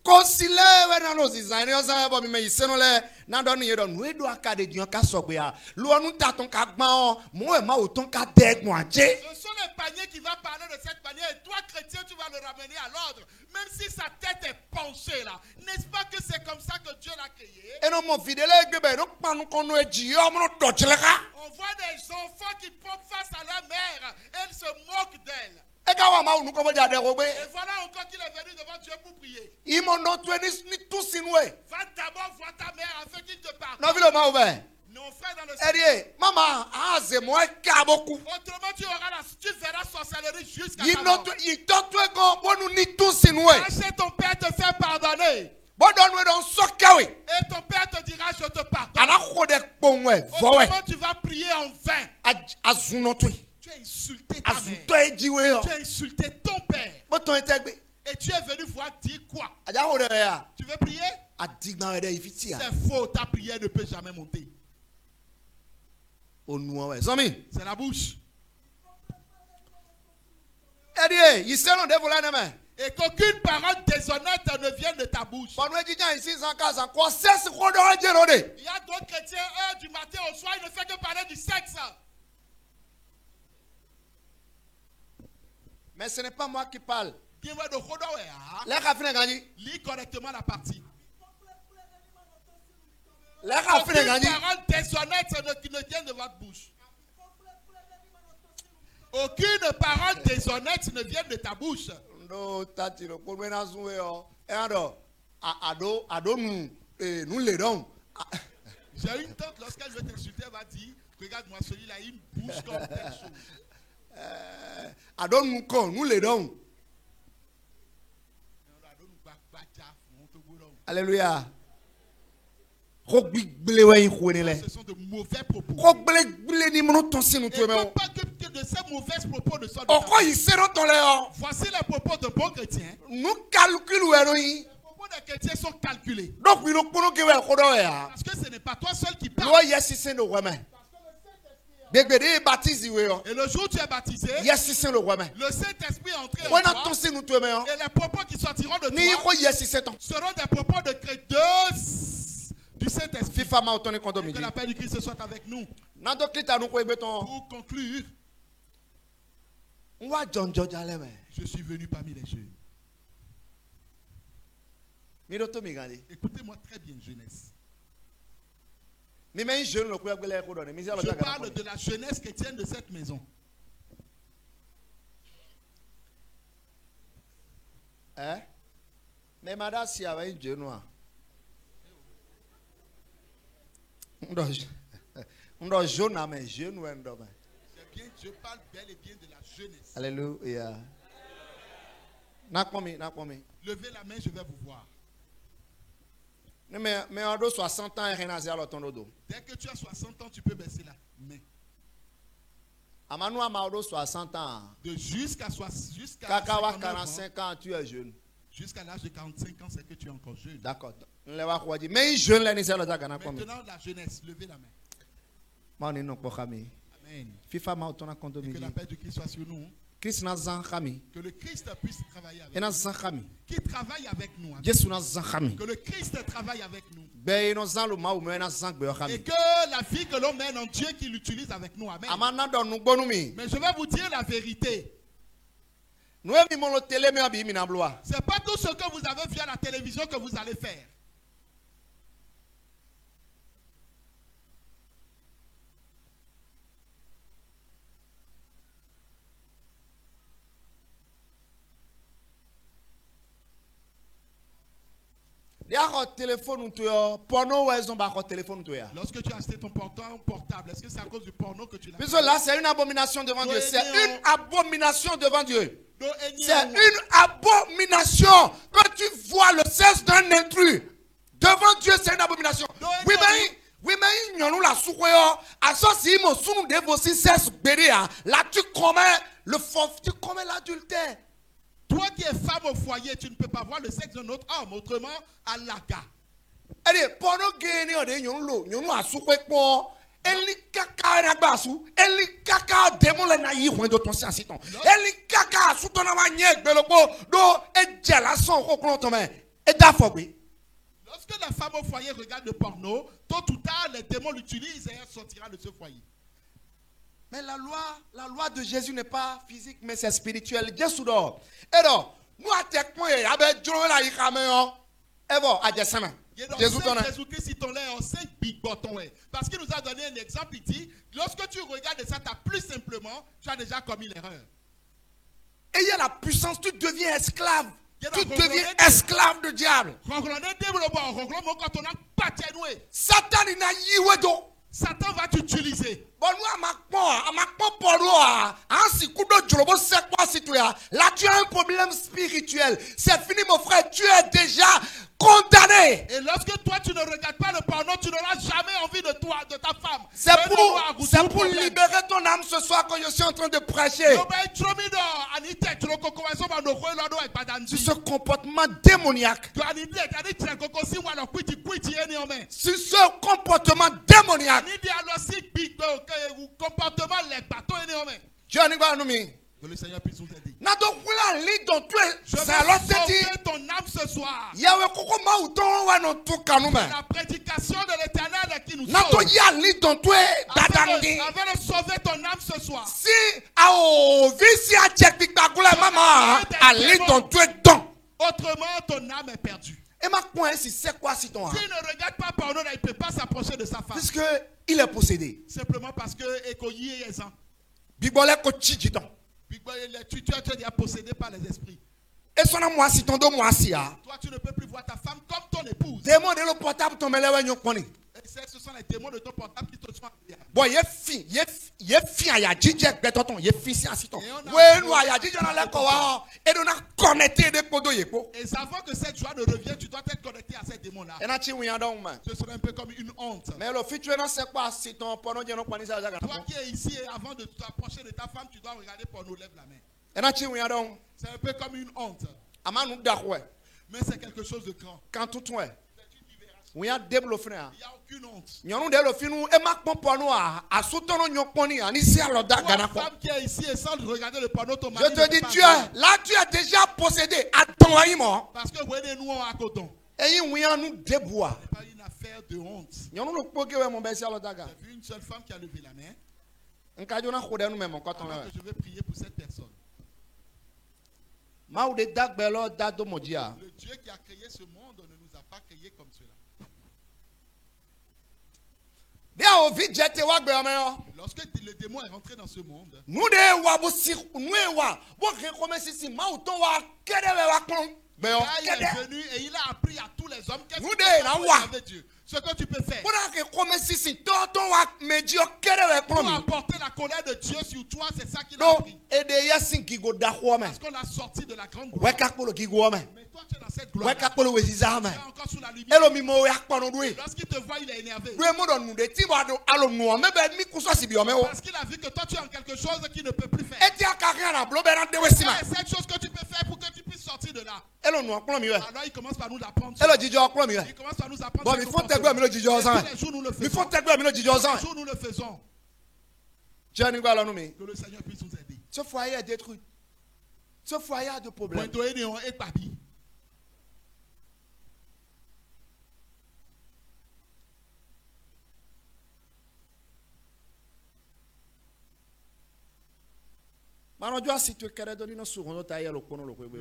Concile dans nos designs, on s'en va mais ici nous les n'a donné don nous doit cadre Dieu ka sogbe lo nous ta ton ka gban moi ma autant ka deg moi je. Ce sont les paniers qui va parler de cette manière et toi chrétien tu vas le ramener à l'ordre même si sa tête est penchée là. N'est-ce pas que c'est comme ça que Dieu l'a créé? Et non mon fidèle gbe no pa nous qu'on nous dit on nous doche là. On voit des enfants qui font face à leur mère, elle se moque d'elle. Et voilà encore qu'il est venu devant Dieu pour prier. Il m'a non tu ni tout sinoué. Va d'abord voir ta mère afin qu'il te parle. Non, le m'a ouvert. Non, frère dans le ciel. Maman, c'est moi qui a beaucoup. Autrement, tu verras sorcellerie jusqu'à la mort. Il t'en doit qu'on nous ni tout sinoué. Lâchez ton père te faire pardonner. Bon, donne-nous dans ce cas, oui. Et ton père te dira, je te pardonne. Autrement, tu vas prier en vain. Tu Tu as insulté ta mère. Tu as insulté ton père. Et tu es venu voir dire quoi? Tu veux prier? C'est faux, ta prière ne peut jamais monter. C'est la bouche. Et qu'aucune parole déshonnête ne vienne de ta bouche. Il y a d'autres chrétiens, eux, du matin au soir, ils ne font que parler du sexe. Mais ce n'est pas moi qui parle. Lis correctement la partie. Aucune parole déshonnête ne vient de votre bouche. Aucune parole déshonnête ne vient de ta bouche. J'ai une tante, lorsqu'elle veut t'insulter, elle va dire, regarde-moi, celui-là a une bouche comme telle chose. Alléluia. Ce sont de mauvais propos. Il ne faut pas que de ces mauvais propos ne sortent de ta bouche. Voici les propos de bons chrétiens. Les propos des chrétiens sont calculés. Parce que ce n'est pas toi seul qui parles. Et le jour où tu es baptisé, le Saint-Esprit est entré en toi. Et les propos qui sortiront de toi seront des propos du Saint-Esprit. Que la paix du Christ soit avec nous. Pour conclure, je suis venu parmi les jeunes. Écoutez-moi très bien, jeunesse. Je parle de la jeunesse chrétienne de cette maison. Mais madame, si avait une jeune noire. On doit jeune, mais jeune ou un homme. C'est bien, je parle bel et bien de la jeunesse. Alléluia. Levez la main, je vais vous voir. Mais en 60 ans, rien à dire ton dos. Dès que tu as 60 ans, tu peux baisser la main. Amano 60 ans. De jusqu'à 45 ans, tu es jeune. Jusqu'à l'âge de 45 ans, c'est que tu es encore jeune. D'accord. Mais jeune, maintenant, la jeunesse, levez la main. Amen. Que la paix du Christ soit sur nous. Que le Christ puisse travailler avec nous. Qu'il travaille avec nous. Amen. Que le Christ travaille avec nous. Et que la vie que l'on mène en Dieu, qu'il l'utilise avec nous. Amen. Mais je vais vous dire la vérité. C'est pas tout ce que vous avez vu à la télévision que vous allez faire. Lorsque tu as acheté ton portable, est-ce que c'est à cause du porno que tu l'as fait? Là, c'est une abomination devant Dieu. C'est une abomination devant Dieu. C'est une abomination. Quand tu vois le sexe d'un intrus devant Dieu, c'est une abomination. Oui, mais nous la soukoyo. Si mon sou de vos sexe béria, là tu commets l'adultère. Toi qui es femme au foyer, tu ne peux pas voir le sexe d'un autre homme, autrement à l'aka. Lorsque la femme au foyer regarde le porno, tôt ou tard, les démons l'utilisent et elle sortira de ce foyer. Mais la loi de Jésus n'est pas physique, mais c'est spirituel. Jésus dort. Et donc, nous à tes points, avec Dieu là, il ramène. Et bon, à Jésus-Christ. Parce qu'il nous a donné un exemple, il dit, lorsque tu regardes ça, plus simplement, tu as déjà commis l'erreur. Et il y a la puissance, tu deviens esclave. Tu deviens esclave du diable. Satan va t'utiliser. Là, tu as un problème spirituel. C'est fini, mon frère. Tu es déjà condamné. Et lorsque toi tu ne regardes pas le porno, tu n'auras jamais envie de toi, de ta femme. C'est pour libérer ton âme ce soir que je suis en train de prêcher. Sur ce comportement démoniaque. Sur ce comportement démoniaque. Que le Seigneur puisse nous aider. Je vais sauver ton âme ce soir. La prédication de l'Éternel qui nous sauve. Afin de sauver ton âme ce soir. Autrement, ton âme est perdue. C'est quoi si ton âme? S'il ne regarde pas porno, il ne peut pas s'approcher de sa femme. Puisque il est possédé. Simplement parce que Ekoyi est en. Tu es possédé par les esprits. Et son âme, moi, si ton dos, moi, si. Toi, tu ne peux plus voir ta femme comme ton épouse. Démon de le portable, ton mêlé, ce sont les démons de ton portable qui te sont. Bon, il y a fille, il y a fille, il y a DJ, béton, il y a fille, c'est assis. Oui, nous, il y a DJ dans la cour, et nous avons connecté des podos. Et avant que cette joie ne revienne, tu dois être connecté à ces démons-là. Ce serait un peu comme une honte. Mais le futur, c'est quoi si ton porno, toi qui es ici, et avant de t'approcher de ta femme, tu dois regarder porno, lève la main. C'est un peu comme une honte. Mais c'est quelque chose de grand. Quand tout est. Il n'y a aucune honte. Une femme qui est ici et sans regarder le porno, ton mari. Je te dis, tu es déjà possédé. Parce que nous on a coton. Et nous débois. Ce n'est pas une affaire de honte. J'ai vu une seule femme qui a levé la main. Je vais prier pour cette personne. Le Dieu qui a créé ce monde ne nous a pas créé comme cela. Lorsque le démon est rentré dans ce monde, il est venu et il a appris à tous les hommes qu'est-ce que Dieu. Ce que tu peux faire pour apporter la colère de Dieu sur toi, c'est ça qu'il a appris. Parce qu'on a sorti de la grande gloire. Mais toi, tu es dans cette gloire. Tu es encore sous la lumière. Lorsqu'il te voit, il est énervé. Parce qu'il a vu que toi, tu es en quelque chose qu'il ne peut plus faire. C'est cette chose que tu peux faire pour que tu puisses sortir de là. Alors il commence par nous apprendre. Il commence par nous apprendre. Tous les jours nous le faisons. Que le Seigneur puisse nous aider. Ce foyer est détruit. Ce foyer a de problèmes. Ne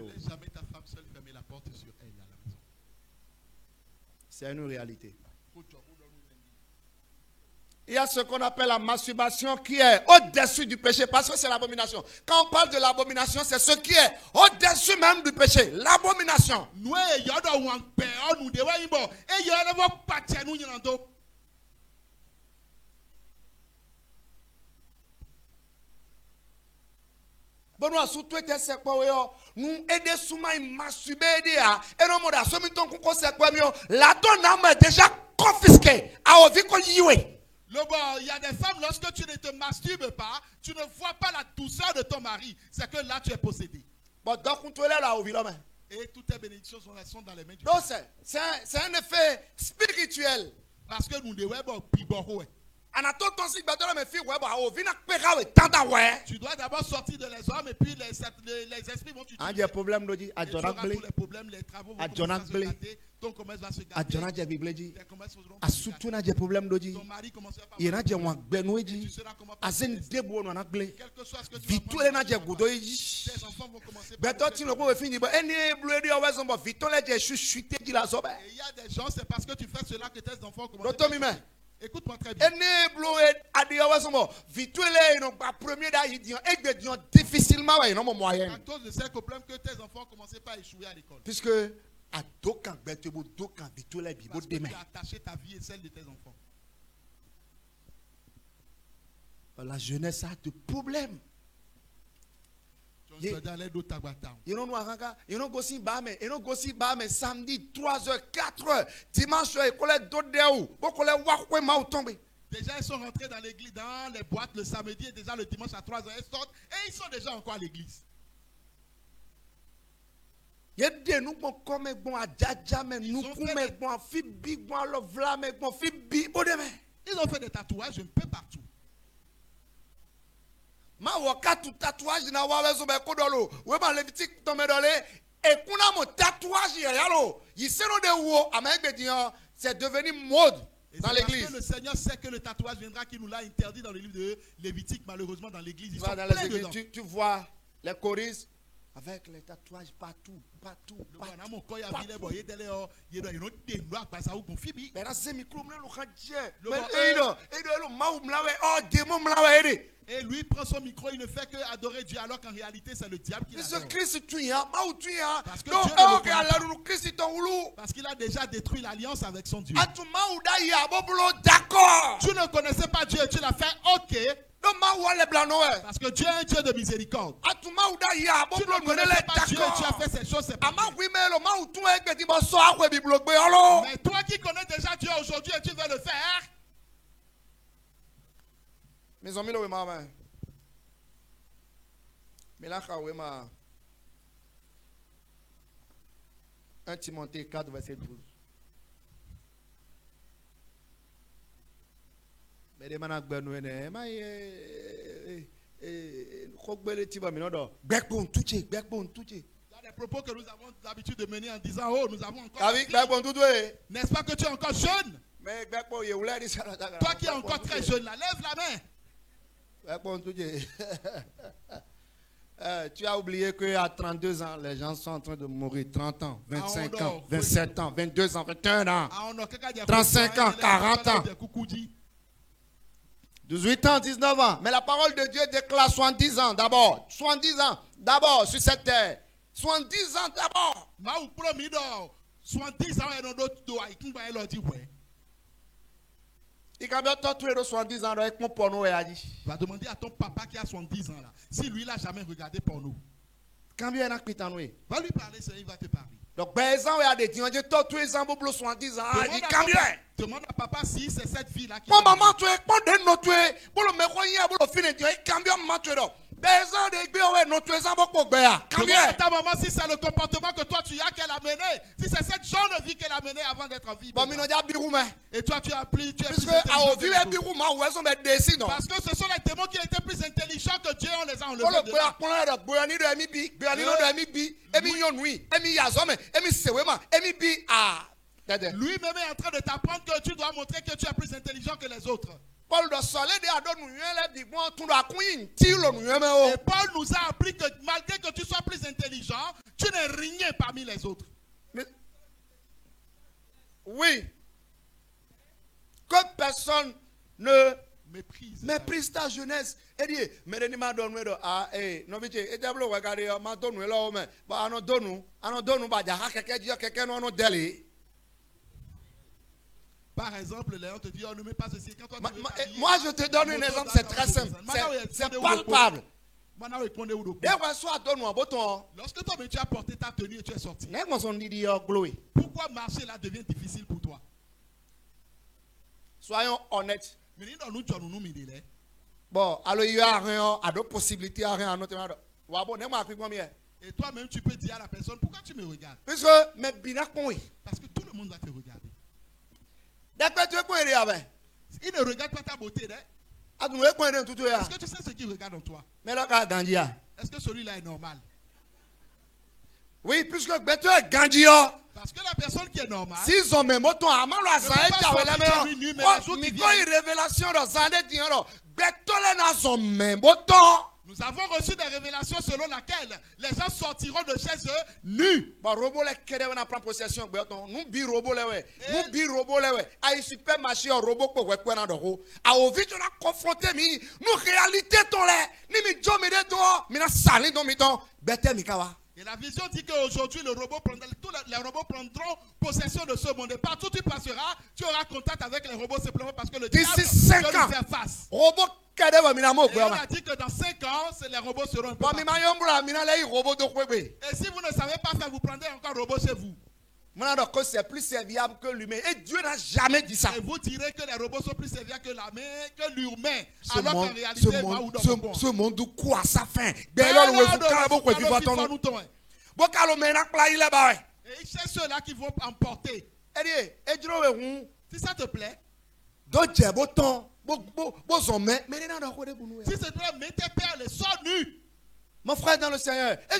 laisse jamais ta femme seule fermer la porte sur elle à la maison. C'est une réalité. Il y a ce qu'on appelle la masturbation qui est au-dessus du péché, parce que c'est l'abomination. Quand on parle de l'abomination, c'est ce qui est au-dessus même du péché. L'abomination. Bonjour, surtout que c'est quoi nous aider souvent à masturber et non moda somi ton ko c'est quoi mieux la ton âme est déjà confisquée à ovi ko yiwe. Il y a des femmes, lorsque tu ne te masturbes pas, tu ne vois pas la douceur de ton mari. C'est que là, tu es possédé. Et toutes tes bénédictions sont dans les mains du Dieu. C'est un effet spirituel. Parce que nous devons tu dois d'abord sortir de les hommes et puis les esprits vont t'utiliser. Il y a problème, les problèmes, les travaux vont commencer à se gâter. Ton commerce va se gâter. Tes commerces seront se gâter. Ton mari commencera par et tu seras comment passer. Quel que soit ce que tu vas prendre, tes enfants vont commencer par et il y a des gens, c'est parce que tu fais cela que tes enfants commencent par. Écoute-moi très bien. Difficilement, à cause de ces problèmes que tes enfants commençaient pas à échouer à l'école. Puisque à d'aucun parce que tu as attaché ta vie et celle de tes enfants. La jeunesse a de problèmes. Tu You know, go see Bame, you know, go see Bame samedi 3h, 4h, dimanche, école d'Odéou, beaucoup les Wakwe Mao tombé. Déjà, ils sont rentrés dans l'église, dans les boîtes le samedi et déjà le dimanche à 3h, ils sortent et ils sont déjà encore à l'église. Ils ont fait des tatouages un peu partout. Ma wakatu tatouage na wawezo be kodolo we ba Lévitique tombe dole et kuna mo tatouage yalo yiseno de wo amegedian c'est devenu mode dans l'église. Parce que le Seigneur sait que le tatouage viendra qui nous l'a interdit dans le livre de Lévitique, malheureusement dans l'église ils sont pleins dedans. Tu vois les choristes avec les tatouages partout. Et lui prend son micro, il ne fait que adorer Dieu alors qu'en réalité c'est le diable qui l'adore. Parce qu'il a déjà détruit l'alliance avec son Dieu. Tu ne connaissais pas Dieu, tu l'as fait ok. Parce que Dieu est un Dieu de miséricorde. Tu ne connaissais pas Dieu, tu as fait ces choses, c'est pas bien. Mais toi qui connais déjà Dieu aujourd'hui et tu veux le faire. Mes amis, le maman. Mais là, quand même, 1 Timothée 4, verset 12. Mais les manas gbenouene, Il y a des propos que nous avons l'habitude de mener en disant, oh, nous avons encore. N'est-ce pas que tu es encore jeune? Toi qui es encore très jeune, là, lève la main. Tu as oublié qu'à 32 ans, les gens sont en train de mourir. 30 ans, 25 ans, 27 ans, 22 ans, 21 ans, 35 ans, 40 ans, 18 ans, 19 ans. Mais la parole de Dieu déclare 70 ans d'abord. 70 ans d'abord sur cette terre. 70 ans d'abord. 70 ans, et d'autres, il va demander à ton papa qui a 70 ans là, si lui il n'a jamais regardé porno. Va lui parler, il va te parler. Donc, demande à papa si c'est cette fille là qui. Demande à ta maman si c'est le comportement que toi tu as qu'elle a mené. Si c'est cette genre de vie qu'elle a menée avant d'être en vie. Et toi tu as pris. Parce que ce sont les démons qui étaient plus intelligents que Dieu, on les a enlevés. Lui-même est en train de t'apprendre que tu dois montrer que tu es plus intelligent que les autres. Et Paul nous a appris que malgré que tu sois plus intelligent, tu n'es rien parmi les autres. Oui. Que personne ne méprise ta jeunesse. Par exemple, Léon te dit, on ne met pas ceci. Quand toi, moi, je te donne un exemple, c'est très simple. C'est palpable. Lorsque toi, tu as porté ta tenue et tu es sorti. Pourquoi marcher là devient difficile pour toi? Soyons honnêtes. Bon, alors il y a rien, à d'autres possibilités, à rien, à notre. Et toi-même, tu peux dire à la personne, pourquoi tu me regardes? Parce que tout le monde va te regarder. Il ne regarde pas ta beauté. Est-ce que tu sais ce qu'il regarde en toi? Est-ce que celui-là est normal? Oui, puisque tu es Gandia. Parce que la personne qui est normale. S'ils ont même autant à mal à ça, nous avons reçu des révélations selon laquelle les gens sortiront de chez eux nus. Et la vision dit qu'aujourd'hui, tous les robots prendront possession de ce monde. Et partout où tu passeras, tu auras contact avec les robots simplement parce que le diable veut lui faire face. Et on a dit que dans 5 ans, les robots seront un peu partout. Et si vous ne savez pas faire, vous prendrez encore un robot chez vous. C'est plus serviable que l'humain. Et Dieu n'a jamais dit ça. Et vous direz que les robots sont plus serviables que l'humain. Alors qu'en réalité, ce monde quoi ça fait. Et il cherche ceux-là qui vont emporter. Si ça te plaît, si c'est toi, mets tes pères, les sors nus. Mon frère dans le Seigneur. Si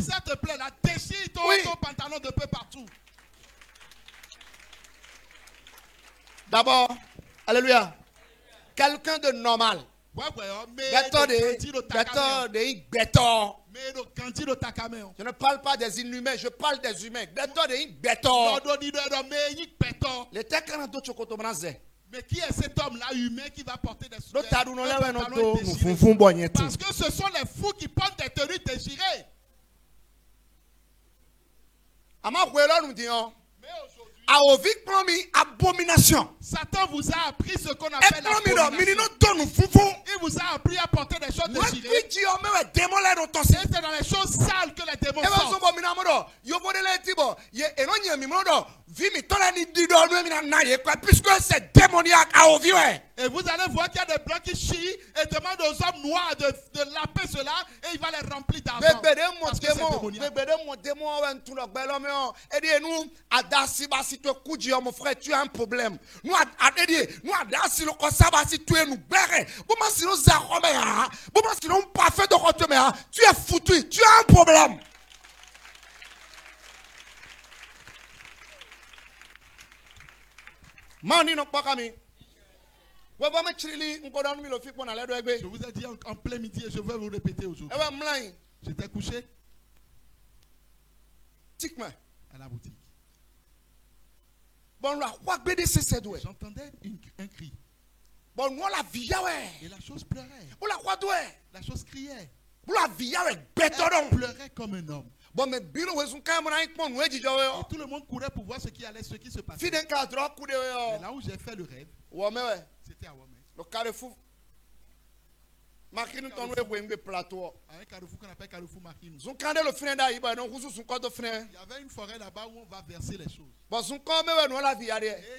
ça te plaît, la déchire ton pantalon de peu partout. D'abord, alléluia, quelqu'un de normal. Je ne parle pas des inhumains, je parle des humains. Mais qui est cet homme-là humain qui va porter des souvenirs? Parce que ce sont les fous qui portent des tenues déchirées. A ouvri promis abomination. Satan vous a appris ce qu'on appelle l'abomination. Il vous a appris à porter des choses déchirées. Et c'est dans les choses sales que les démons sortent. Puisque c'est démoniaque à ouvrir. Et vous allez voir qu'il y a des blancs qui chient et demandent aux hommes noirs de laper cela et il va les remplir d'argent. Parce que c'est démoniaque. Mon frère, tu as un problème. Tu es foutu, tu as un problème. Je vous ai dit en plein midi et je vais vous répéter aujourd'hui. J'étais couché à la boutique. J'entendais un cri. Et la chose pleurait. La chose criait. Elle pleurait comme un homme. Et tout le monde courait pour voir ce qui se passait. Et là où j'ai fait le rêve, c'était à Wamé. Le carrefour. Un carrefour qu'on appelle carrefour Makinu. Il y avait une forêt là-bas où on va verser les choses. Et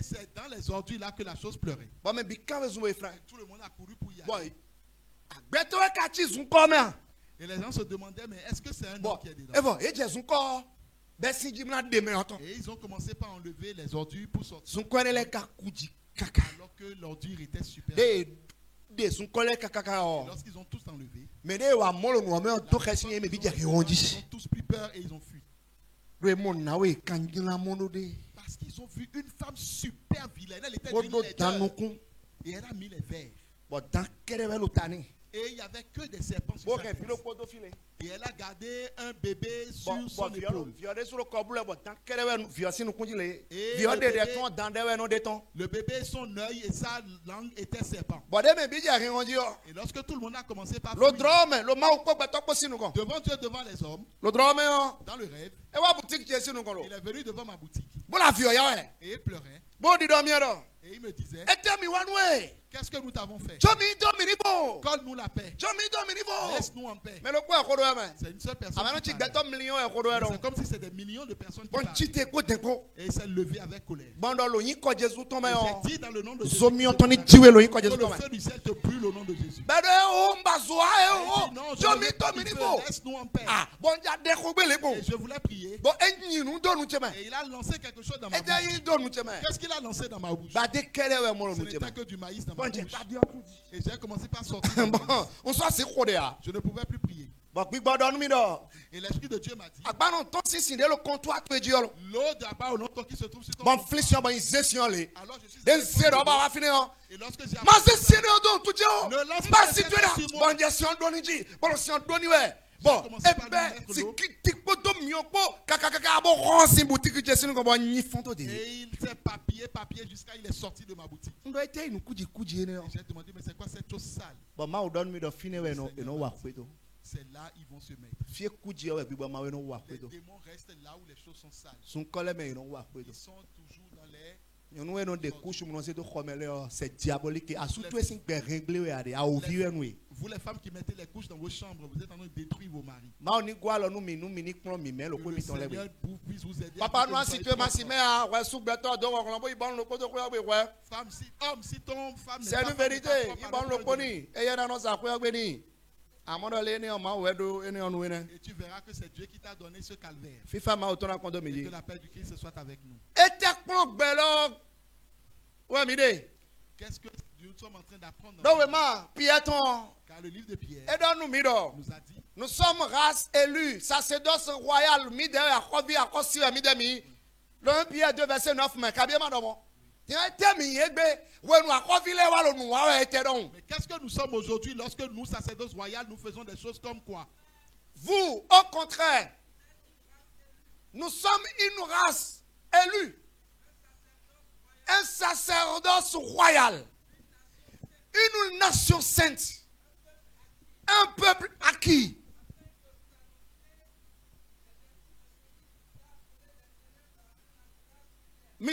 c'est dans les ordures là que la chose pleurait. Et tout le monde a couru pour y aller. Et les gens se demandaient, mais est-ce que c'est un homme qui est dedans? Et ils ont commencé par enlever les ordures pour sortir. Alors que l'ordure était super. Et lorsqu'ils ont tous enlevé, ils ont tous pris peur et ils ont fui. Parce qu'ils ont vu une femme super vilaine. Elle était d'une laideur. Et elle a mis les verres. Et il n'y avait que des serpents sur sa tête. Et elle a gardé un bébé sur son épaule. Le bébé, son œil et sa langue étaient serpents. Et lorsque tout le monde a commencé par fuir, devant Dieu, devant les hommes, dans le rêve, il est venu devant ma boutique. Et il pleurait. Et il me disait, qu'est-ce que nous t'avons fait? Colle-nous la paix. Laisse-nous en paix. C'est une seule personne qui parle. C'est comme si c'était des millions de personnes qui parlent. Et il s'est levé avec colère. J'ai dit dans le nom de Jésus que le feu du ciel te brûle au nom de Jésus. Non, laisse-nous en paix. Et je voulais prier. Et il a lancé quelque chose dans ma bouche. Qu'est-ce qu'il a lancé dans ma bouche? Ce n'était que du maïs dans ma bouche. Et j'ai commencé par sortir. Je ne pouvais plus prier. Et l'Esprit de Dieu m'a dit, l'eau d'abord au longtemps qui se trouve sur ton corps. Alors je suis et lorsque j'ai Bon, eh ben, c'est qui t'es pas de mieux pas, caca, bon, rense boutique que c'est nous comme ni fonto de. Et il s'est papier jusqu'à il est sorti de ma boutique. On doit être une coup de J'ai demandé mais c'est quoi cette chose sale? Bon, ma donne me de finir et non wa kweto. C'est là ils vont se mettre. Fie coup de ouais bi ma no wa Les kweto. démons restent là où les choses sont sales. Son colle mais non wa kweto. Ils sont toujours dans les Nous avons des couches, c'est diabolique. À surtout, c'est réglé à ouvrir nous. Vous les femmes qui mettez les couches dans vos chambres, vous êtes en train de détruire vos maris. Le Seigneur puisse vous aider. Papa, nous si tu es massimé, ouais, sous béton, donc on va y bon le côté ouais. Femme, si homme, si ton femme. C'est une vérité. Il bon le poni. Et il y a dans sa croix béni. À mon donné, et tu verras que c'est Dieu qui t'a donné ce calvaire. FIFA m'a autant raconté. Que la paix du Christ soit avec nous. Et t'es quoi, belo? Ouais, mide. Qu'est-ce que nous sommes en train d'apprendre? Donc, vraiment, Piéton. Car le livre de Pierre Et dans nous, mido. nous a dit nous sommes race élue, sacerdoce royal, mide, à Kovi, à Kossi, à Midemi. Le 1 Pierre 2, verset 9, mais Kabia Madomo. Mais qu'est-ce que nous sommes aujourd'hui lorsque nous, sacerdotes royaux, nous faisons des choses comme quoi? Vous, au contraire, nous sommes une race élue, un sacerdoce royal, une nation sainte, un peuple acquis. Vous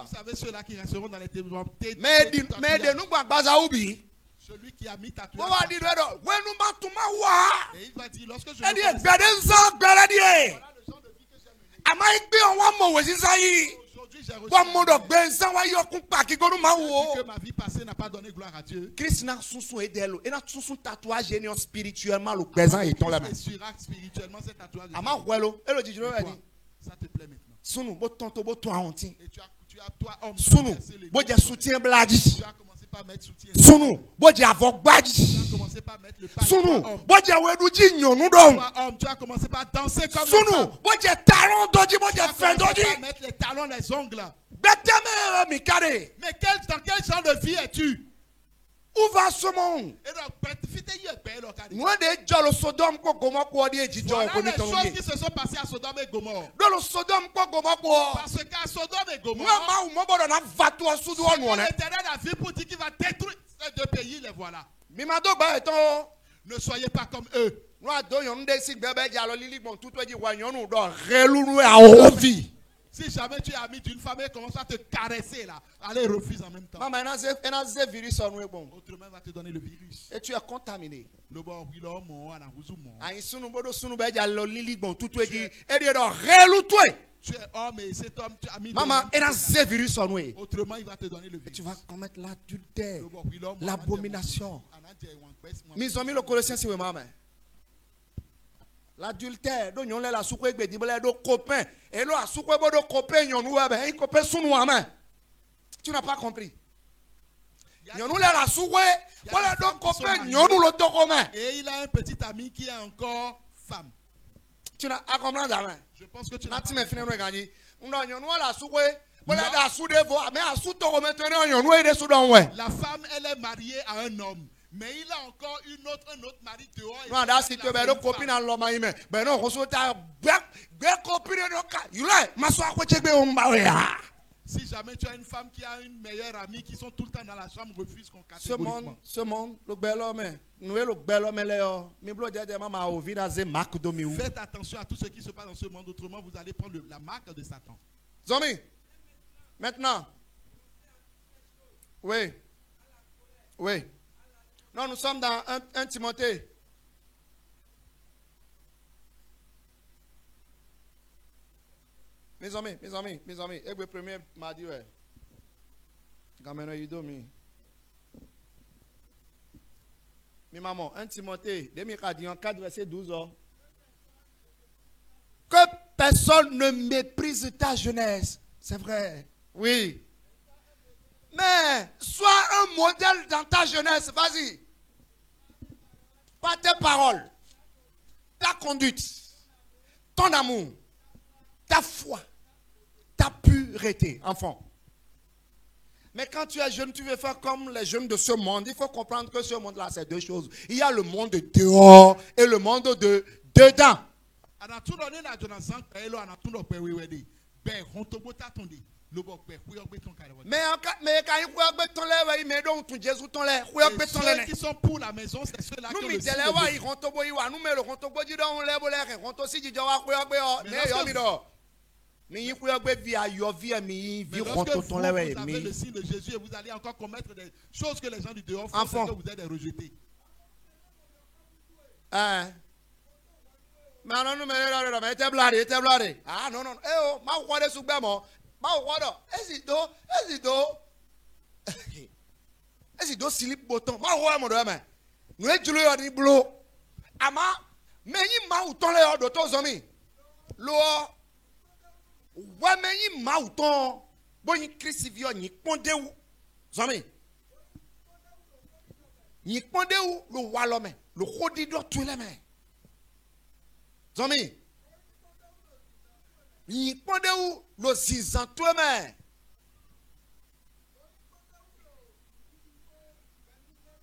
savez ceux-là qui resteront dans les témoins. Mais de nous, celui qui a mis tatouage. Et il va dire lorsque je aujourd'hui j'ai reçu que ma vie passée n'a pas donné gloire à Dieu. Christ n'a son tatouage spirituellement le présent et ton spirituellement cet tatouage. Ça te plaît maintenant. Sunu bo tonto bo to ahontin. Et tu as toi homme. Sunu bo je soutien bladi. Tu as commencé par mettre soutien. Sunu bo je avok gbadi. Tu as commencé par mettre le pas. Sunu bo je wedu ji nyonu don. Homme, tu as commencé par danser comme Sunu bo je talon doji bo je fin doji. Tu as mettre les talons les ongles. Beteme mi kare. Mais dans quel genre de vie es-tu? Où va ce monde? Nous voilà les choses qui se sont passées à Sodome et Gomorrhe. Parce qu'à Sodome et Gomorrhe, l'Éternel a vu pour dire qu'il va détruire ces deux pays, les voilà. Ne soyez pas comme eux. Si jamais tu es ami d'une femme et commence à te caresser là, allez refuse en même temps. Autrement, il va te donner le virus. Et tu es contaminé. Tu es homme et cet homme, tu as mis virus. Autrement, il va te donner le virus. Et tu vas commettre l'adultère, l'abomination. Mis en mis le Colossiens sur maman. L'adultère, donc on la soupe avec des copains. Et là, soupe avec des copains, un copain sous nous. Tu n'as pas compris. On la soupe, voilà donc copain, on le commun. Et il a un petit ami qui est encore femme. Tu n'as pas compris. Je pense que tu n'as pas compris. La femme, elle est mariée à un homme. Mais il a encore un autre mari dehors. Si jamais tu as une femme qui a une meilleure amie qui sont tout le temps dans la chambre, refuse qu'on casse. Ce monde, le bel homme, nous le bel homme, faites attention à tout ce qui se passe dans ce monde, autrement vous allez prendre la marque de Satan. Zombie, maintenant. Oui. Non, nous sommes dans 1 Timothée. Mes amis, et le premier m'a dit, ouais. Gameno Yudomi. Mais maman, 1 Timothée, 4 verset 12 ans. Que personne ne méprise ta jeunesse. C'est vrai. Oui. Mais sois un modèle dans ta jeunesse. Vas-y. Pas tes paroles, ta conduite, ton amour, ta foi, ta pureté, enfant. Mais quand tu es jeune, tu veux faire comme les jeunes de ce monde. Il faut comprendre que ce monde-là, c'est deux choses. Il y a le monde de dehors et le monde de dedans. Mais quand ceux qui sont pour la maison, c'est ceux-là qui ont le mais lorsque vous avez le signe de Jésus et vous allez encore commettre des choses que les gens du dehors font, c'est que vous êtes des rejetés. Ah non, non, Zomi, ni pande ou lo zizan toi mais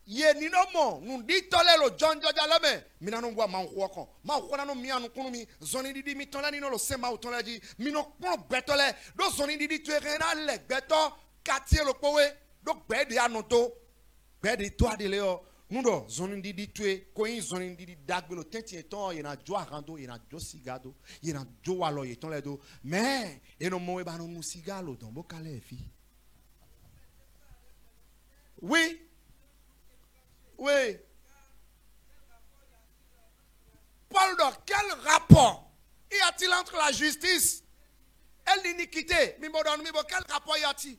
ye ni no mo nu di tole lo jonjo jalame mi na no gwa ma nko kon ma nko na no mi anu kunu mi zoni didi mi tonla ni no lo sema o tonla di mi no pon betole do zoni didi tu e na le beto quartier lo powe do gbe de anoto gbe de to adele o nudo zoni didi tue ko yin zoni didi dagbelo tenti eton ye na jo arando ye na jo sigado ye na jo walo ye ton le do mais e no mo e ba no mu sigalo don bo kale fi. Oui. Oui. Paul, quel rapport y a-t-il entre la justice et l'iniquité? Quel rapport y a-t-il?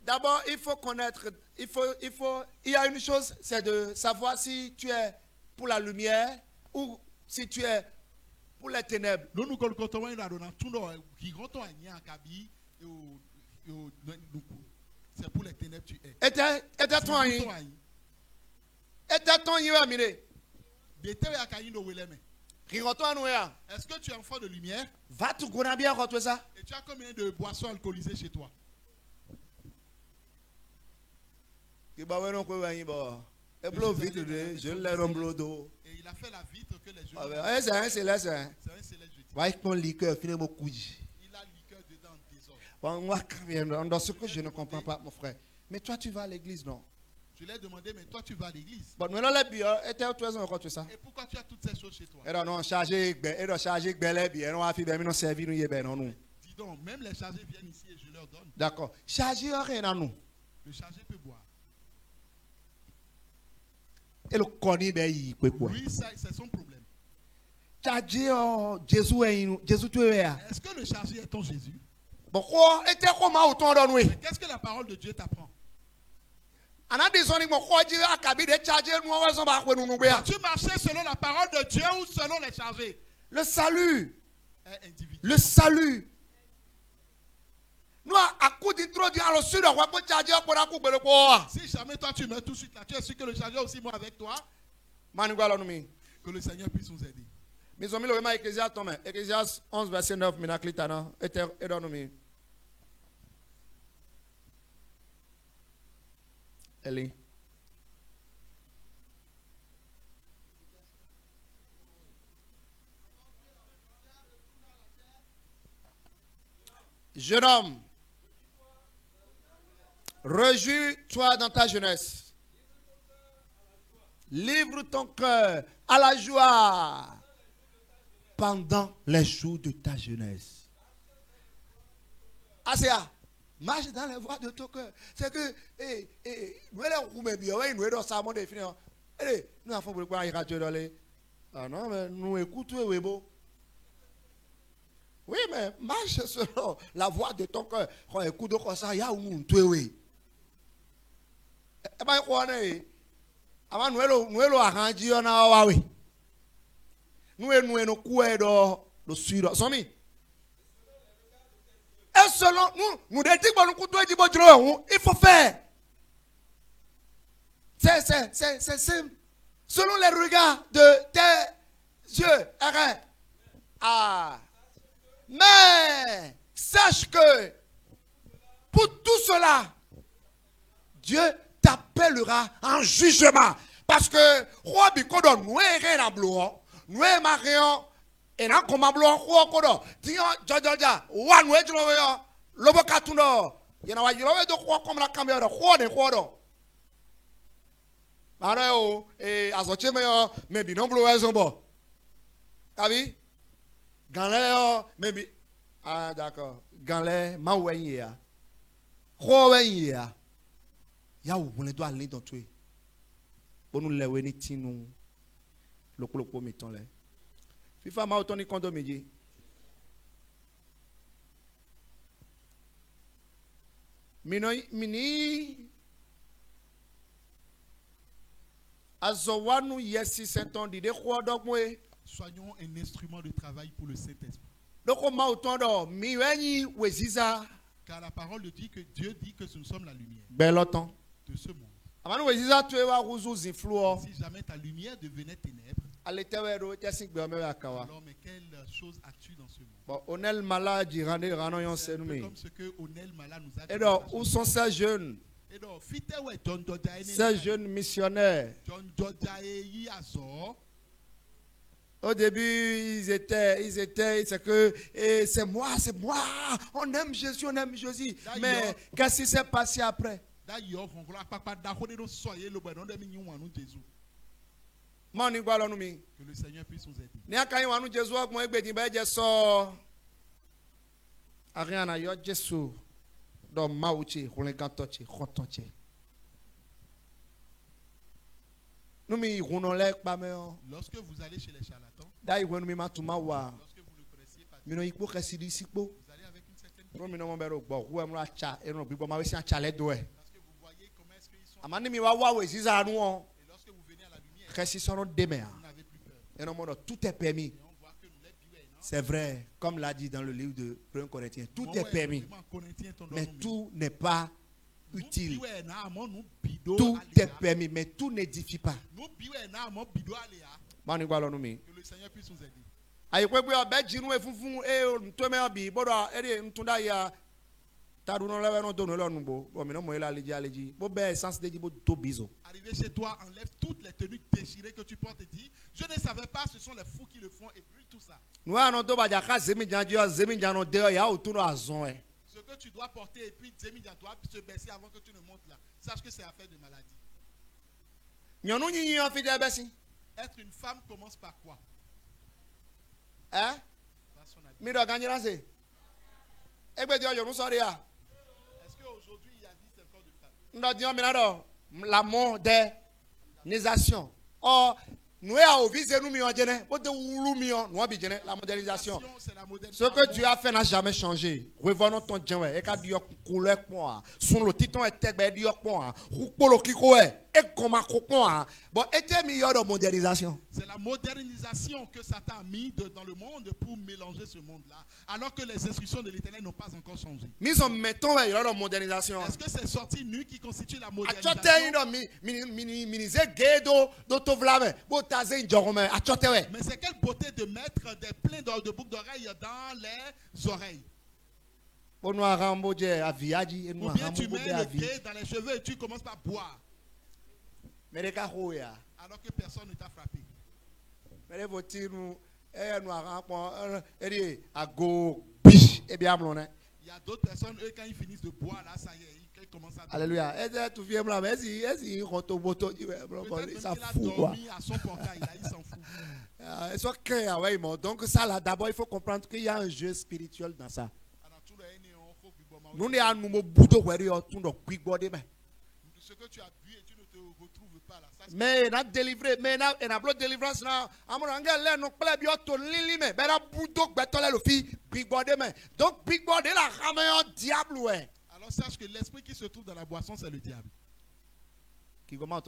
D'abord, il faut connaître, il y a une chose, c'est de savoir si tu es pour la lumière ou si tu es pour les ténèbres. C'est pour les ténèbres tu es. Était-ton est-ce que tu es enfant de lumière? Va tout gouverner bien contre ça. Et tu as combien de boissons alcoolisées chez toi? Et il a fait la vitre que les jeunes. C'est un céleste. C'est un céleste. Il a liqueur dedans désordre. Ce que je ne comprends pas, mon frère. Mais toi, tu vas à l'église, non? Je l'ai demandé, mais toi, tu vas à l'église. Et pourquoi tu as toutes ces choses chez toi? Dis donc, même les chargés viennent ici et je leur donne. D'accord. Chargé rien à nous. Le chargé peut boire. Et le cornet, il peut boire. Oui, c'est son problème. Est-ce que le chargé est ton Jésus? Qu'est-ce que la parole de Dieu t'apprend? As-tu marché selon la parole de Dieu ou selon les chargés? Le salut. Le salut. Si jamais toi tu meurs tout de suite là, tu es sûr que le chargé aussi moi avec toi? Que le Seigneur puisse nous aider. Ecclésias 11, verset 9. Eli. Jeune homme, réjouis-toi dans ta jeunesse. Livre ton cœur à la joie pendant les jours de ta jeunesse. Asia, marche dans les voies de ton cœur. C'est que, nous avons ah non, mais nous écoutons, oui, mais marche selon la voix de ton cœur. Quand écoute comme ça, il y a un tué. Et bien, quoi, avant nous arrangé on a oui. Nous coué de suivre. Somi. Et selon nous dédions pour nous couteau du bon il faut faire. C'est simple. Selon les regards de tes yeux, arrête. Ah. Mais sache que pour tout cela, Dieu t'appellera en jugement. Parce que Robi Kodo, nous sommes blancs, nous sommes marions, et nous sommes blancs, nous sommes blancs. Tiens, Jaja, wa nous sommes blancs, lobo katuno. Il y a un de quoi comme la caméra, quoi de quoi d'o. Alors, et azoche mais bien blanc, ils sont bons. Abi, Ganlé, mais ah d'accord, Ganlé, ma ouéia, ouéia. Ya ou on doit aller dans toi. Pour nous lever ni tinu le colopo mettons là. FIFA ma autant ni kondo meji. Mini azowanu yesi senton di de ko dogwe. Soyons un instrument de travail pour le Saint-Esprit. Doko ma autant do mi wenyi weziza. Car la parole dit que Dieu dit que nous sommes la lumière. Belotan. De ce monde. Si Si jamais ta lumière devenait ténèbres, alors mais quelle chose as-tu dans ce monde? Comme ce que Onel Mala nous a dit. Et donc, où sont ces jeunes? Ces jeunes missionnaires. Au début, ils étaient, c'est que c'est moi, on aime Jésus. Mais qu'est-ce qui s'est passé après? Que le Seigneur puisse nous aider. Lorsque vous allez chez les charlatans, lorsque vous ne connaissiez pas Dieu, vous allez avec une certaine lorsque vous voyez comment est-ce qu'ils sont, et lorsque vous venez à la lumière, vous n'avez plus peur. Tout est permis. Et on voit que nous l'êtes bien, non? C'est vrai, comme l'a dit dans le livre de 1 Corinthiens, tout est permis, mais tout n'est pas utile. Tout est permis, mais tout n'édifie pas. Que le Seigneur puisse nous aider. Arrivé chez toi, enlève toutes les tenues déchirées que tu portes et dis, je ne savais pas, ce sont les fous qui le font et puis tout ça. Ce que tu dois porter et puis tu dois se baisser avant que tu ne montes là. Sache que c'est affaire de maladie. Être une femme commence par quoi? Hein? Par son habillement. Est-ce qu'aujourd'hui il y a 10 encore de femmes? La modernisation. Oh, nous avons visé nous la modernisation. Ce que Dieu a fait n'a jamais changé. Revenons ton Dieu et qu'a dit couleur point. Son le titon est dit point. Roupolo kiko est et comme un bon était meilleur de modernisation. C'est la modernisation que Satan a mis dans le monde pour mélanger ce monde-là, alors que les instructions de l'Éternel n'ont pas encore changé. Mais en mettant la modernisation. Est-ce que c'est sorti nu qui constitue la modernisation? Mais c'est quelle beauté de mettre des pleins de boucles d'oreilles dans les oreilles. Ou bien tu mets le thé dans les cheveux et tu commences par boire. Alors que personne ne t'a frappé. Il y a d'autres personnes, eux, quand ils finissent de boire, là, ça y est, ils commencent à... Alléluia. Peut-être qu'il a dormi à son portail, là, il s'en fout. Donc ça là, d'abord il faut comprendre qu'il y a un jeu spirituel dans ça. Nous ne sommes ce que tu as bu et tu ne te retrouves pas là. Ça, mais on a délivré, mais on a délivrance là. Donc big body la ramène diable ouais. Alors sache que l'esprit qui se trouve dans la boisson c'est le diable. Et que la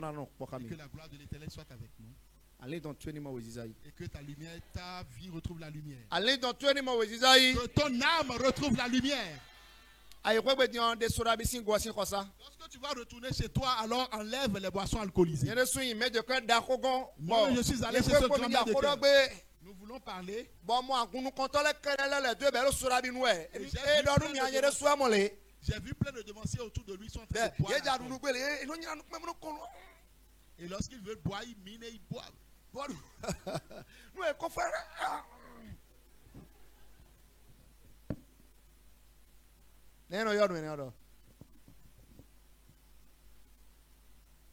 gloire de l'Éternel soit avec nous. Allez dans tout animal aux Isaïe. Et que ta lumière, ta vie retrouve la lumière. Allez dans tout animal aux Isaïe. Que ton âme retrouve la lumière. Lorsque tu vas retourner chez toi, alors enlève les boissons alcoolisées. Moi, je suis allé chez ce grand-mère de cœur. Nous voulons parler. J'ai vu plein de devanciers autour de lui sont en train de boire. Et lorsqu'il veut boire, il mine et il boit.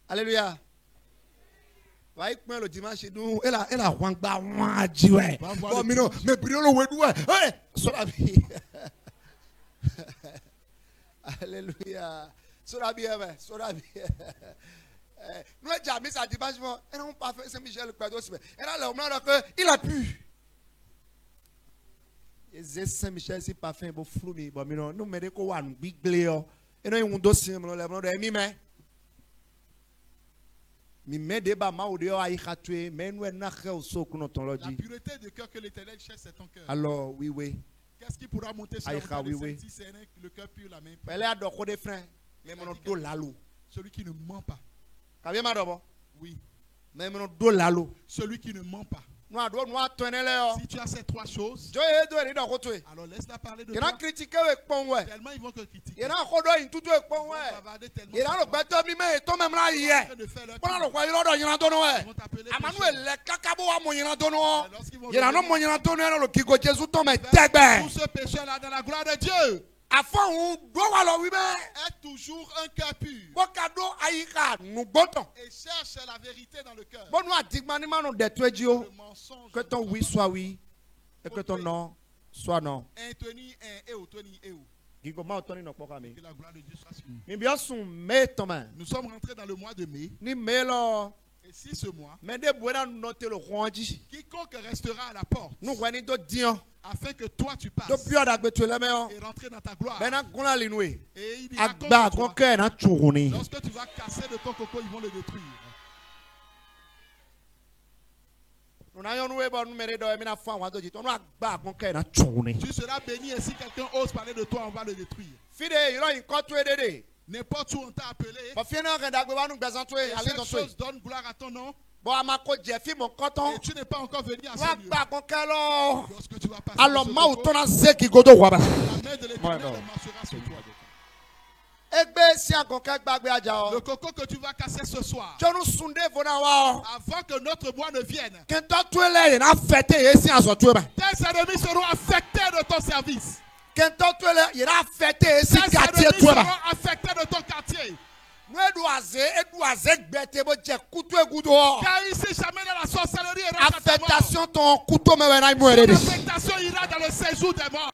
Alléluia. Va le dimanche nous elle a wangba wajiwe. Bon mino me brilo wedoué. Sur la vie. Alléluia. Sur la vie, sur la vie. Nous jamais ça dimanche et non pas fait Saint-Michel le cadeau. Et là il a pu. Et Saint-Michel c'est pas fait bon flou mais bon mino nous me ko wan bigleo. Et non un dossier me le de mi mais la pureté de cœur que l'Éternel cherche, c'est ton cœur. Alors, oui. Qu'est-ce qui pourra monter sur si c'est le cœur pur, la main pure? Celui qui ne ment pas. Oui. Celui qui ne ment pas. Si tu as ces trois choses, alors laisse-la parler de toi. Tellement ils vont te critiquer. Ils vont bavarder tellement. Ils vont t'appeler. Tout ce péché-là dans la gloire de Dieu est toujours un cœur pur. Et cherche la vérité dans le cœur. Le mensonge. Que ton oui soit oui et que ton non soit non. Que la gloire de Dieu soit sur nous. Nous sommes rentrés dans le mois de mai. Et si ce mois, quiconque restera à la porte, afin que toi tu passes et rentrer dans ta gloire, et il ira contre toi. Lorsque tu vas casser de ton coco, ils vont le détruire. Tu seras béni et si quelqu'un ose parler de toi, on va le détruire. N'importe où on t'a appelé, et cette chose donne gloire à ton nom. Et tu n'es pas encore venu à ce lieu. Lorsque tu vas passer la main de l'Éternel marchera sur toi. Le coco que tu vas casser ce soir, avant que notre mois ne vienne, tes ennemis seront affectés de ton service. Tes ennemis seront affectés de ton quartier. Car ici, jamais dans la sorcellerie, affectation ira dans le séjour des morts.